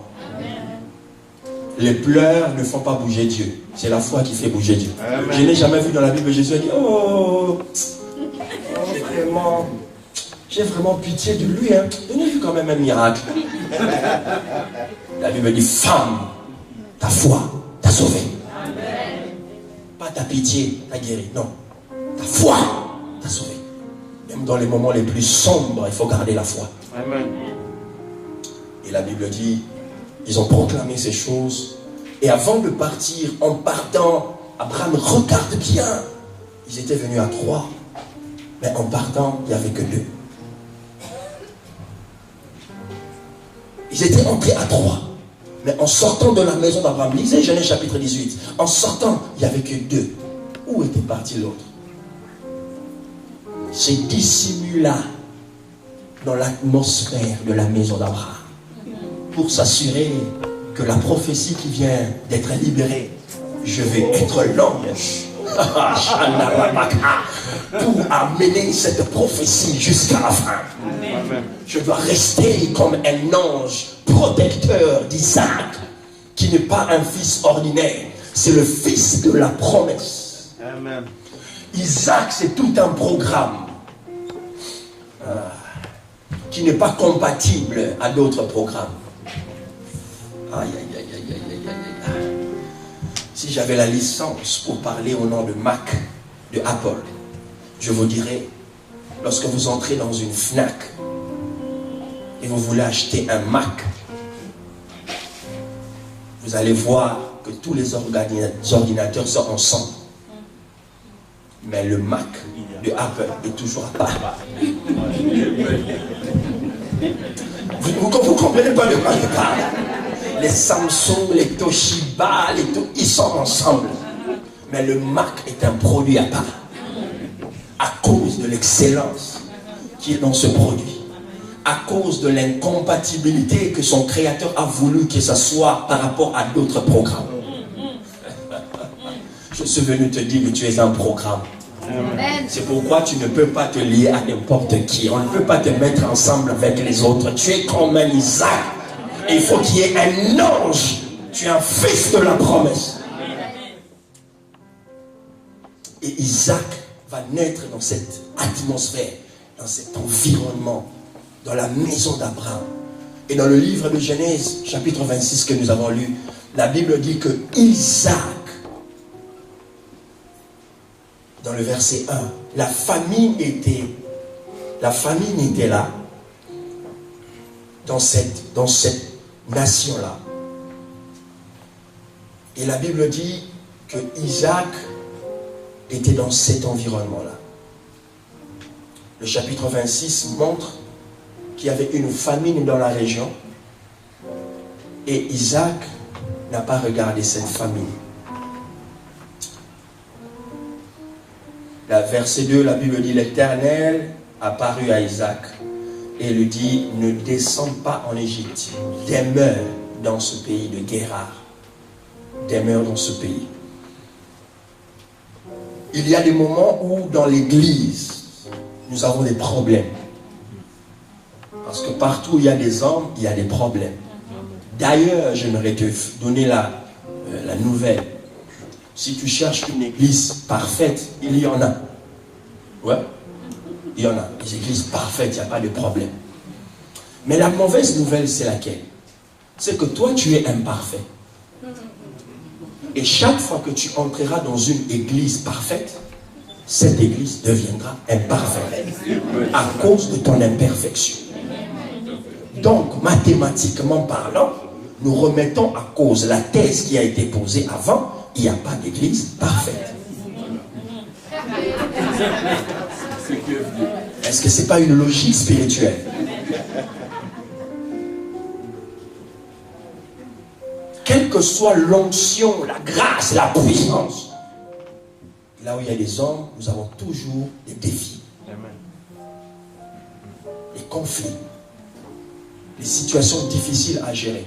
Les pleurs ne font pas bouger Dieu. C'est la foi qui fait bouger Dieu. Je n'ai jamais vu dans la Bible Jésus dire vraiment, j'ai vraiment pitié de lui. Hein. Je n'ai vu quand même un miracle. La Bible dit, femme, ta foi t'a sauvé. Pas ta pitié t'a guéri, non. Ta foi t'a sauvé. Même dans les moments les plus sombres, il faut garder la foi. Amen. Et la Bible dit, ils ont proclamé ces choses. Et avant de partir, en partant, Abraham regarde bien. Ils étaient venus à 3. Mais en partant, il n'y avait que 2. Ils étaient entrés à 3. Mais en sortant de la maison d'Abraham, lisez Genèse chapitre 18. En sortant, il n'y avait que 2. Où était parti l'autre? C'est dissimulé dans l'atmosphère de la maison d'Abraham. pour s'assurer que la prophétie qui vient d'être libérée, je vais être l'homme pour amener cette prophétie jusqu'à la fin. Je dois rester comme un ange protecteur d'Isaac, qui n'est pas un fils ordinaire, c'est le fils de la promesse. Amen. Isaac, c'est tout un programme qui n'est pas compatible à d'autres programmes. Aïe, aïe, aïe, aïe, aïe, aïe, aïe, aïe. Si j'avais la licence pour parler au nom de Mac, de Apple, je vous dirais, lorsque vous entrez dans une Fnac et vous voulez acheter un Mac, vous allez voir que tous les ordinateurs sont ensemble. Mais le Mac de Apple est toujours à part. Vous comprenez pas de quoi je parle? Les Samsung, les Toshiba, ils sont ensemble. Mais le Mac est un produit à part. À cause de l'excellence qui est dans ce produit. À cause de l'incompatibilité que son créateur a voulu que ça soit par rapport à d'autres programmes. Je suis venu te dire que tu es un programme. C'est pourquoi tu ne peux pas te lier à n'importe qui. On ne peut pas te mettre ensemble avec les autres. Tu es comme un Isaac. Et il faut qu'il y ait un ange. Tu es un fils de la promesse. Et Isaac va naître dans cette atmosphère, dans cet environnement, dans la maison d'Abraham. Et dans le livre de Genèse, chapitre 26 que nous avons lu, la Bible dit que Isaac, dans le verset 1, la famine était là, dans cette nation-là. Et la Bible dit que Isaac était dans cet environnement-là. Le chapitre 26 montre qu'il y avait une famine dans la région et Isaac n'a pas regardé cette famine. Verset 2, la Bible dit, l'Éternel apparut à Isaac et lui dit, ne descends pas en Égypte, demeure dans ce pays de Guérar. Demeure dans ce pays. Il y a des moments où dans l'église, nous avons des problèmes. Parce que partout où il y a des hommes, il y a des problèmes. D'ailleurs, j'aimerais te donner la nouvelle. Si tu cherches une église parfaite, il y en a. Ouais, il y en a. Des églises parfaites, il n'y a pas de problème. Mais la mauvaise nouvelle, c'est laquelle? C'est que toi, tu es imparfait. Et chaque fois que tu entreras dans une église parfaite, cette église deviendra imparfaite à cause de ton imperfection. Donc, mathématiquement parlant, nous remettons à cause la thèse qui a été posée avant. Il n'y a pas d'église parfaite. Est-ce que ce n'est pas une logique spirituelle? Quelle que soit l'onction, la grâce, la puissance, là où il y a des hommes, nous avons toujours des défis, des conflits, des situations difficiles à gérer.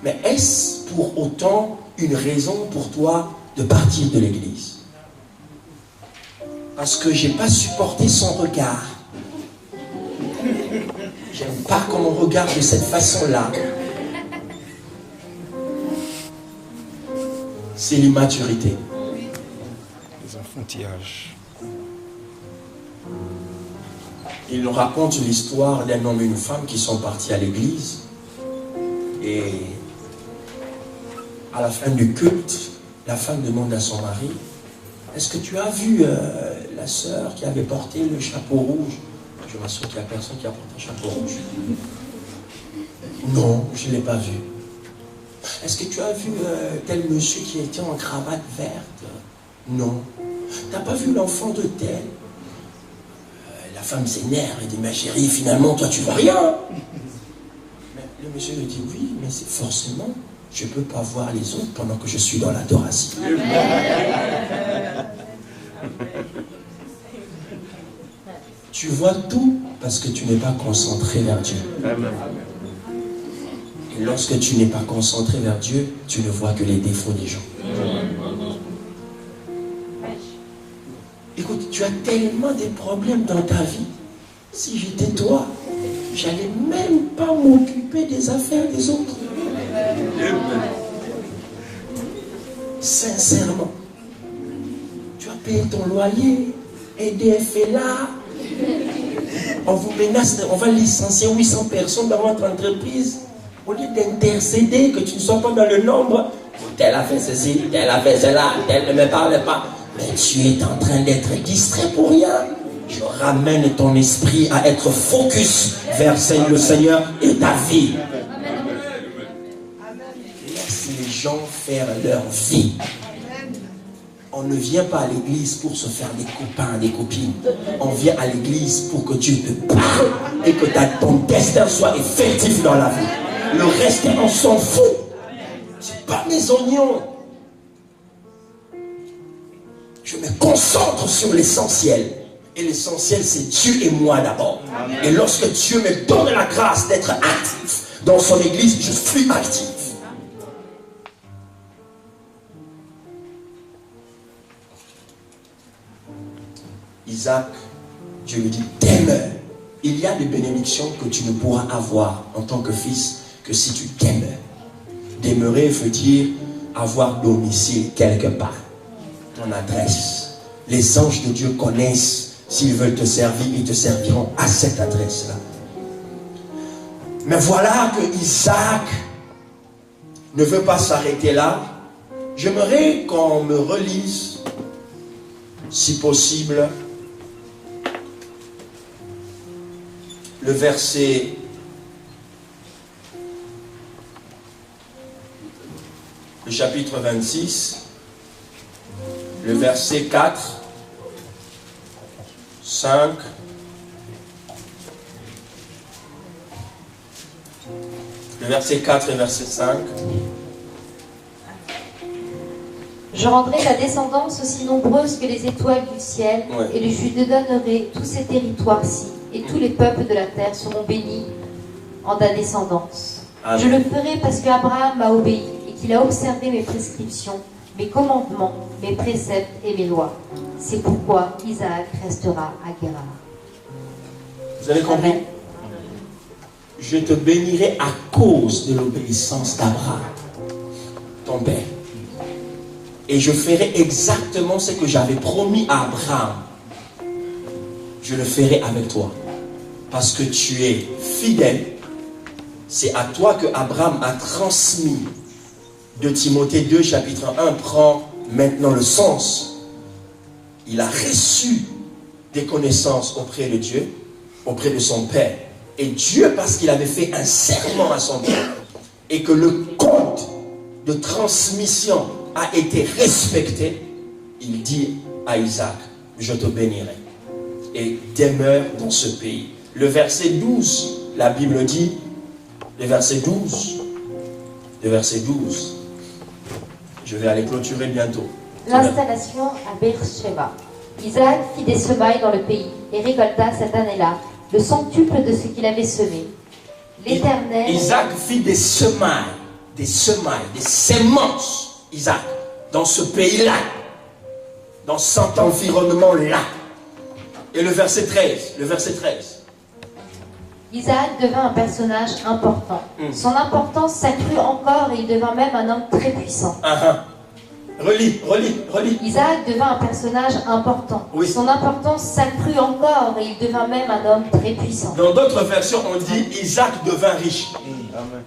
Mais est-ce pour autant une raison pour toi de partir de l'église? Parce que je n'ai pas supporté son regard. J'aime pas qu'on me regarde de cette façon-là. C'est l'immaturité. Les enfantillages. Il nous raconte l'histoire d'un homme et une femme qui sont partis à l'église. Et à la fin du culte, la femme demande à son mari, est-ce que tu as vu la sœur qui avait porté le chapeau rouge? Je m'assure qu'il n'y a personne qui a porté un chapeau rouge. Non, je ne l'ai pas vu. Est-ce que tu as vu tel monsieur qui était en cravate verte? Non. Tu n'as pas vu l'enfant de tel? La femme s'énerve et dit, ma chérie, finalement, toi, tu vois rien. Mais le monsieur lui dit, oui, mais c'est forcément, je ne peux pas voir les autres pendant que je suis dans l'adoration. Tu vois tout parce que tu n'es pas concentré vers Dieu. Et lorsque tu n'es pas concentré vers Dieu, tu ne vois que les défauts des gens. Écoute, tu as tellement de problèmes dans ta vie. Si j'étais toi, j'allais même pas m'occuper des affaires des autres. Sincèrement. Tu as payé ton loyer, EDF est là. On vous menace, on va licencier 800 personnes dans votre entreprise. Au lieu d'intercéder, que tu ne sois pas dans le nombre, tel a fait ceci, tel a fait cela, tel ne me parle pas. Mais tu es en train d'être distrait pour rien. Je ramène ton esprit à être focus vers le Seigneur et ta vie. Laisse les gens faire leur vie. On ne vient pas à l'église pour se faire des copains, des copines. On vient à l'église pour que Dieu te parle et que ton destin soit effectif dans la vie. Le reste, on s'en fout. C'est pas mes oignons. Je me concentre sur l'essentiel. Et l'essentiel, c'est Dieu et moi d'abord. Et lorsque Dieu me donne la grâce d'être actif dans son église, je suis actif. Isaac, Dieu lui dit, demeure. Il y a des bénédictions que tu ne pourras avoir en tant que fils que si tu demeures. Demeurer veut dire avoir domicile quelque part. Ton adresse. Les anges de Dieu connaissent, s'ils veulent te servir, ils te serviront à cette adresse-là. Mais voilà que Isaac ne veut pas s'arrêter là. J'aimerais qu'on me relise, si possible, le verset le chapitre 26, le verset 4, 5, le verset 4 et verset 5. Je rendrai ta descendance aussi nombreuse que les étoiles du ciel, Ouais. et je te donnerai tous ces territoires-ci, et tous les peuples de la terre seront bénis en ta descendance. Amen. Je le ferai parce qu'Abraham m'a obéi, et qu'il a observé mes prescriptions, mes commandements, mes préceptes et mes lois. C'est pourquoi Isaac restera à Guérar. Vous avez compris? Amen. Je te bénirai à cause de l'obéissance d'Abraham, ton père. Et je ferai exactement ce que j'avais promis à Abraham. Je le ferai avec toi. Parce que tu es fidèle. C'est à toi que Abraham a transmis. De Timothée 2, chapitre 1, prend maintenant le sens. Il a reçu des connaissances auprès de Dieu, auprès de son père. Et Dieu, parce qu'il avait fait un serment à son père, et que le code de transmission a été respecté, il dit à Isaac, je te bénirai et demeure dans ce pays. Le verset 12, la Bible dit, le verset 12, je vais aller clôturer bientôt. L'installation à Beersheba. Isaac fit des semailles dans le pays et récolta cette année-là le centuple de ce qu'il avait semé. L'Éternel... Isaac fit des semailles, des semences, Isaac, dans ce pays-là, dans cet environnement-là. Et le verset 13, Isaac devint un personnage important. Son importance s'accrut encore et il devint même un homme très puissant. Relis. Isaac devint un personnage important. Oui. Son importance s'accrut encore et il devint même un homme très puissant. Dans d'autres versions, on dit Isaac devint riche.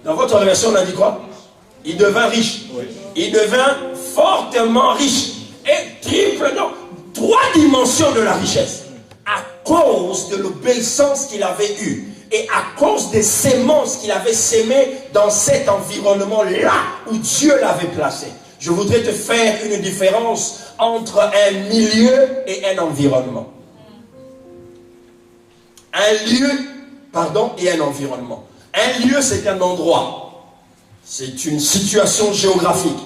Dans votre version, on a dit quoi? Il devint riche. Oui. Il devint fortement riche. Et triple, non, 3 dimensions de la richesse. À cause de l'obéissance qu'il avait eue. Et à cause des semences qu'il avait sémées dans cet environnement-là où Dieu l'avait placé. Je voudrais te faire une différence entre un milieu et un environnement. Un lieu, et un environnement. Un lieu, c'est un endroit. C'est une situation géographique.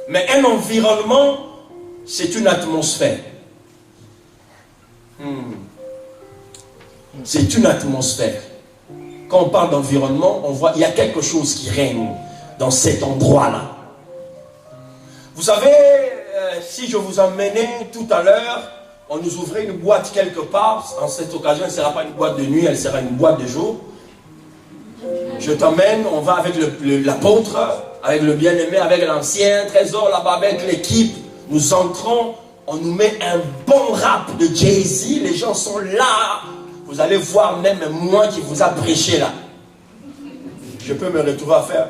Mais un environnement, c'est une atmosphère. C'est une atmosphère. Quand on parle d'environnement, on voit il y a quelque chose qui règne dans cet endroit-là. Vous savez, si je vous emmenais tout à l'heure, on nous ouvrait une boîte quelque part. En cette occasion, elle ne sera pas une boîte de nuit, elle sera une boîte de jour. Je t'emmène, on va avec l'apôtre, avec le bien-aimé, avec l'ancien trésor là-bas, avec l'équipe. Nous entrons, on nous met un bon rap de Jay-Z, les gens sont là. Vous allez voir même moi qui vous a prêché là. Je peux me retrouver à faire.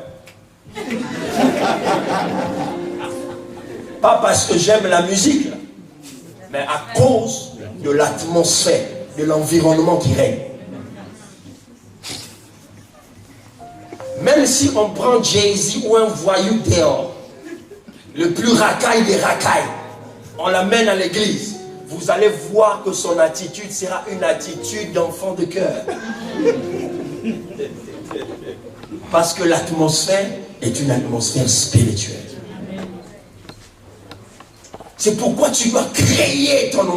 Pas parce que j'aime la musique, là, mais à cause de l'atmosphère, de l'environnement qui règne. Même si on prend Jay-Z ou un voyou dehors, le plus racaille des racailles, on l'amène à l'église, vous allez voir que son attitude sera une attitude d'enfant de cœur. Parce que l'atmosphère est une atmosphère spirituelle. C'est pourquoi tu dois créer ton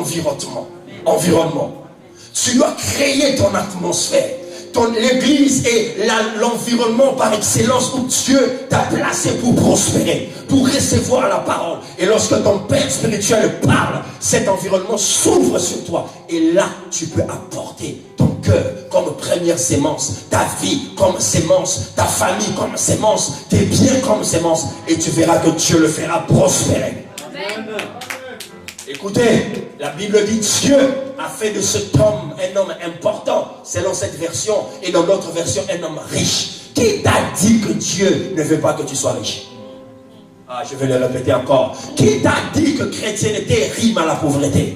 environnement. Tu dois créer ton atmosphère. L'église est l'environnement par excellence où Dieu t'a placé pour prospérer, pour recevoir la parole. Et lorsque ton Père spirituel parle, cet environnement s'ouvre sur toi. Et là, tu peux apporter ton cœur comme première sémence, ta vie comme sémence, ta famille comme sémence, tes biens comme sémence. Et tu verras que Dieu le fera prospérer. Amen. Écoutez, la Bible dit Dieu a fait de cet homme un homme important, selon cette version, et dans l'autre version, un homme riche. Qui t'a dit que Dieu ne veut pas que tu sois riche? Ah, je vais le répéter encore. Qui t'a dit que chrétienté rime à la pauvreté?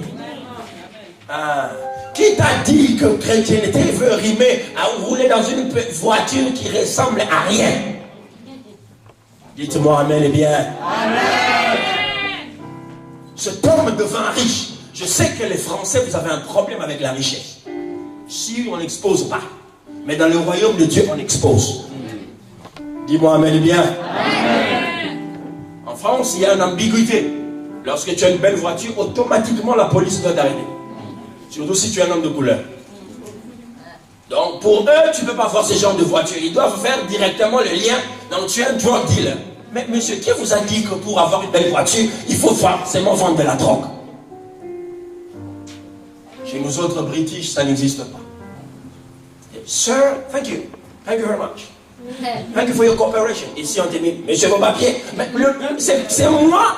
Ah, qui t'a dit que chrétienté veut rimer à rouler dans une voiture qui ressemble à rien? Dites-moi amen et bien. Amen. Cet homme devint riche. Je sais que les Français, vous avez un problème avec la richesse. Si on n'expose pas. Mais dans le royaume de Dieu, on expose. Dis-moi amen et bien. Amen. En France, il y a une ambiguïté. Lorsque tu as une belle voiture, automatiquement la police doit t'arrêter. Surtout si tu es un homme de couleur. Donc pour eux, tu ne peux pas voir ce genre de voiture. Ils doivent faire directement le lien. Donc tu es un drug dealer. Mais monsieur, qui vous a dit que pour avoir une belle voiture, il faut forcément vendre de la drogue? Chez nous autres British, ça n'existe pas. Sir, thank you. Thank you very much. Thank you for your cooperation. Ici, on te dit, monsieur vos papiers. Mais c'est moi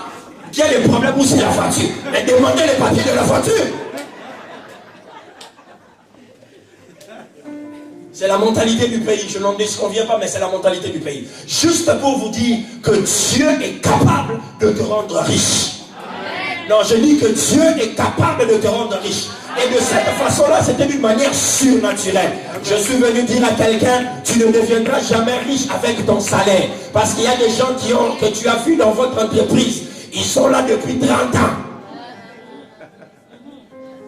qui ai le problème ou c'est la voiture? Mais demandez les papiers de la voiture. C'est la mentalité du pays. Je n'en disconviens pas, mais c'est la mentalité du pays. Juste pour vous dire que Dieu est capable de te rendre riche. Amen. Non, je dis que Dieu est capable de te rendre riche. Et de cette façon-là, c'était d'une manière surnaturelle. Je suis venu dire à quelqu'un, tu ne deviendras jamais riche avec ton salaire. Parce qu'il y a des gens que tu as vus dans votre entreprise. Ils sont là depuis 30 ans.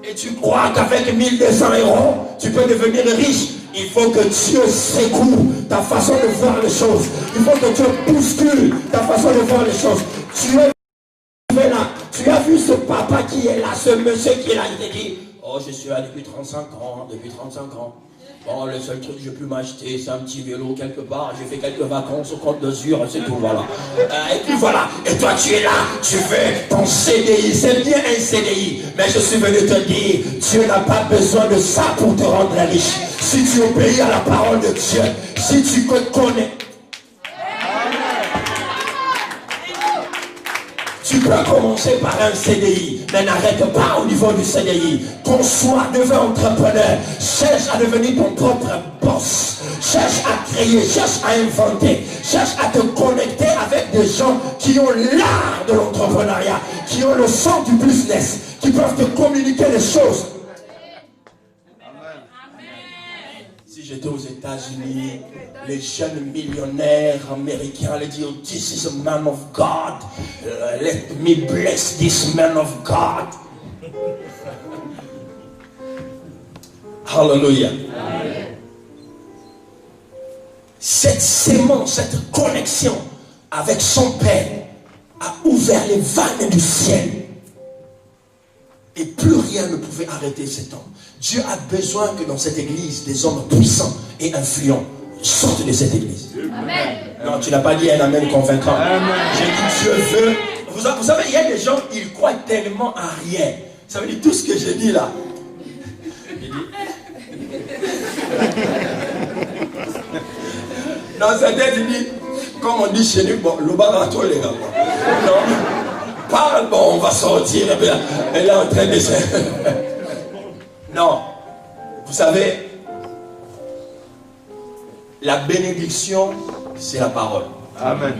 Et tu crois qu'avec 1200 €, tu peux devenir riche. Il faut que Dieu secoue ta façon de voir les choses. Il faut que Dieu bouscule ta façon de voir les choses. Tu es là. Tu as vu ce papa qui est là, ce monsieur qui est là. Il te dit, oh, je suis là depuis 35 ans, Bon, le seul truc que je peux m'acheter, c'est un petit vélo quelque part. J'ai fait quelques vacances au Côte d'Azur, c'est tout, voilà. Et puis voilà. Et toi, tu es là, tu veux ton CDI. C'est bien un CDI. Mais je suis venu te dire, Dieu n'a pas besoin de ça pour te rendre riche. Si tu obéis à la parole de Dieu, si tu te connais, tu peux commencer par un CDI, mais n'arrête pas au niveau du CDI. Conçois, deviens entrepreneur, cherche à devenir ton propre boss, cherche à créer, cherche à inventer, cherche à te connecter avec des gens qui ont l'art de l'entrepreneuriat, qui ont le sens du business, qui peuvent te communiquer les choses. Si j'étais aux États-Unis, les jeunes millionnaires américains allaient dire, this is a man of God. Let me bless this man of God. Hallelujah. Cette sémence, cette connexion avec son Père a ouvert les vannes du ciel. Et plus rien ne pouvait arrêter cet homme. Dieu a besoin que dans cette église, des hommes puissants et influents sortent de cette église. Amen. Non, tu n'as pas dit un amen convaincant. J'ai dit Dieu veut. Vous savez, il y a des gens, ils croient tellement à rien. Ça veut dire tout ce que j'ai dit là. Dans sa tête, il dit, comme on dit chez nous, bon, le barato les gars. Non, parle, bon, on va sortir. Elle est en train de se... Non, vous savez, la bénédiction, c'est la parole. Amen.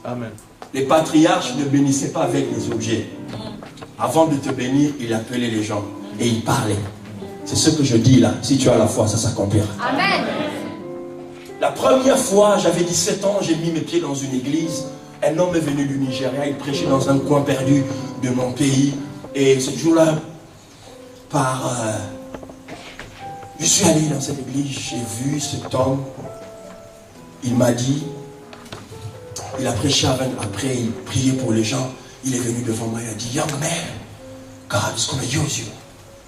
Amen. Les patriarches ne bénissaient pas avec les objets. Avant de te bénir, il appelait les gens et il parlait. C'est ce que je dis là. Si tu as la foi, ça s'accomplira. Amen. La première fois, j'avais 17 ans, j'ai mis mes pieds dans une église. Un homme est venu du Nigeria, il prêchait dans un coin perdu de mon pays. Et ce jour-là, je suis allé dans cette église, j'ai vu cet homme. Il m'a dit, il a prêché après, il priait pour les gens. Il est venu devant moi, il a dit, Young man, God is going to use you.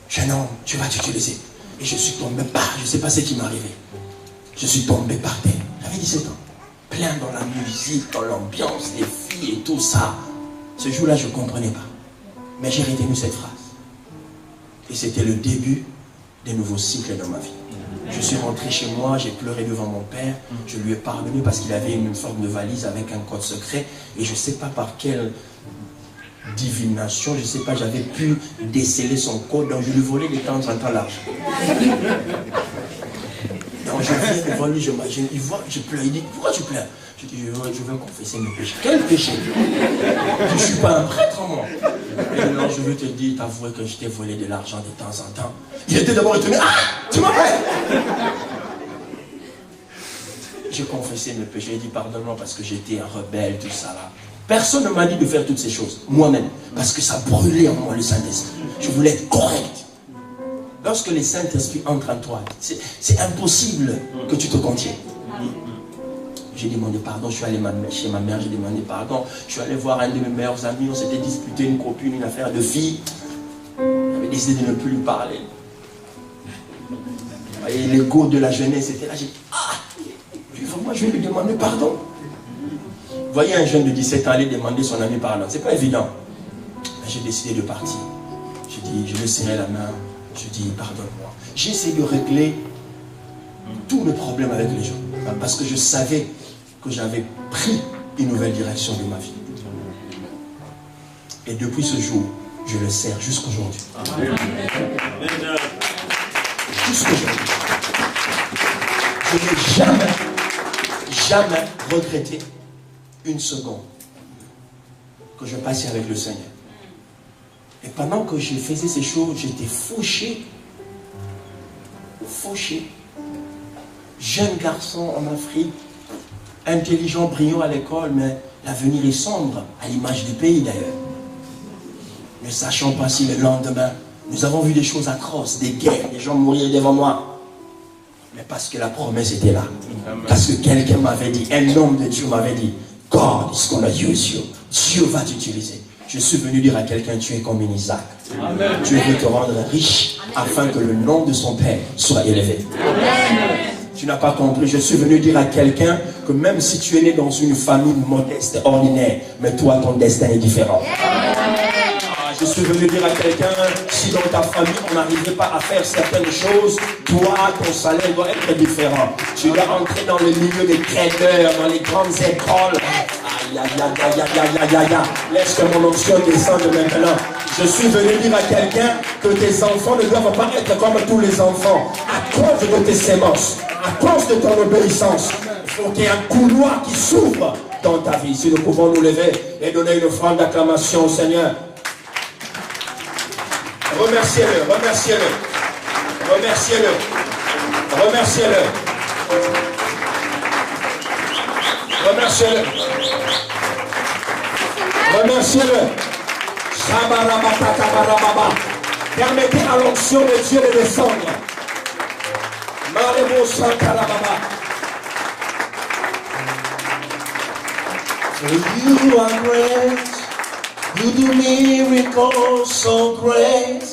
Jeune homme, tu vas t'utiliser. Et je suis tombé je ne sais pas ce qui m'est arrivé. Je suis tombé par terre. J'avais 17 ans. Plein dans la musique, dans l'ambiance, les filles et tout ça. Ce jour-là, je ne comprenais pas. Mais j'ai retenu cette phrase. Et c'était le début des nouveaux cycles dans ma vie. Je suis rentré chez moi, j'ai pleuré devant mon père. Je lui ai pardonné parce qu'il avait une forme de valise avec un code secret. Et je ne sais pas par quelle divination, je ne sais pas, j'avais pu déceler son code. Donc je lui volais de temps en temps l'argent. Donc je viens devant lui, j'imagine, il voit que je pleure. Il dit, pourquoi tu pleures? Je dis, je veux confesser mes péchés. Quel péché? Je ne suis pas un prêtre, moi. Et non, je veux te dire, t'avouer que je t'ai volé de l'argent de temps en temps. Il était d'abord étonné. Ah, tu m'as fait. J'ai confessé mes péchés. Il dit, pardonne-moi parce que j'étais un rebelle, tout ça là. Personne ne m'a dit de faire toutes ces choses. Moi-même. Parce que ça brûlait en moi le Saint-Esprit. Je voulais être correct. Lorsque le Saint-Esprit entre en toi, c'est impossible que tu te contiennes. J'ai demandé pardon, je suis allé chez ma mère, j'ai demandé pardon. Je suis allé voir un de mes meilleurs amis, on s'était disputé une copine, une affaire de fille. J'avais décidé de ne plus lui parler. Et l'ego de la jeunesse était là, j'ai dit, moi je vais lui demander pardon. Vous voyez un jeune de 17 ans aller demander son ami pardon, c'est pas évident. J'ai décidé de partir. J'ai dit, je lui serrai la main, je dis pardonne-moi. J'ai essayé de régler tous mes problèmes avec les gens. Parce que je savais que j'avais pris une nouvelle direction de ma vie. Et depuis ce jour, je le sers jusqu'aujourd'hui. Jusqu'aujourd'hui. Je n'ai jamais regretté une seconde que je passais avec le Seigneur. Et pendant que je faisais ces choses, j'étais fauché. Jeune garçon en Afrique, intelligent, brillant à l'école, mais l'avenir est sombre, à l'image du pays d'ailleurs. Ne sachant pas si le lendemain, nous avons vu des choses atroces, des guerres, des gens mourir devant moi. Mais parce que la promesse était là. Parce que quelqu'un m'avait dit, un homme de Dieu m'avait dit, God is gonna use you. Dieu va t'utiliser. Je suis venu dire à quelqu'un, tu es comme un Isaac. Amen. Dieu veut te rendre riche afin que le nom de son Père soit élevé. Amen. Tu n'as pas compris. Je suis venu dire à quelqu'un que même si tu es né dans une famille modeste, ordinaire, mais toi, ton destin est différent. Je suis venu dire à quelqu'un, si dans ta famille, on n'arrivait pas à faire certaines choses, toi, ton salaire doit être différent. Tu dois entrer dans le milieu des traders, dans les grandes écoles. Laisse que mon onction descende maintenant. Je suis venu dire à quelqu'un que tes enfants ne doivent pas être comme tous les enfants. À cause de tes sémences, à cause de ton obéissance, il faut qu'il y ait un couloir qui s'ouvre dans ta vie. Si nous pouvons nous lever et donner une offrande d'acclamation au Seigneur. Remerciez-le, remerciez-le, remerciez-le, remerciez-le, remerciez-le, remerciez-le. Permettez à l'onction de Dieu de descendre. For you are great. You do miracles so great.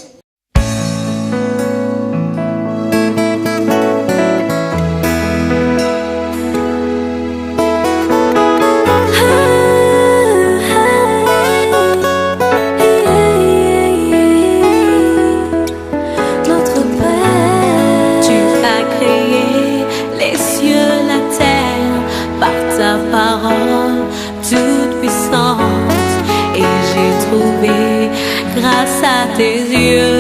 Dieu.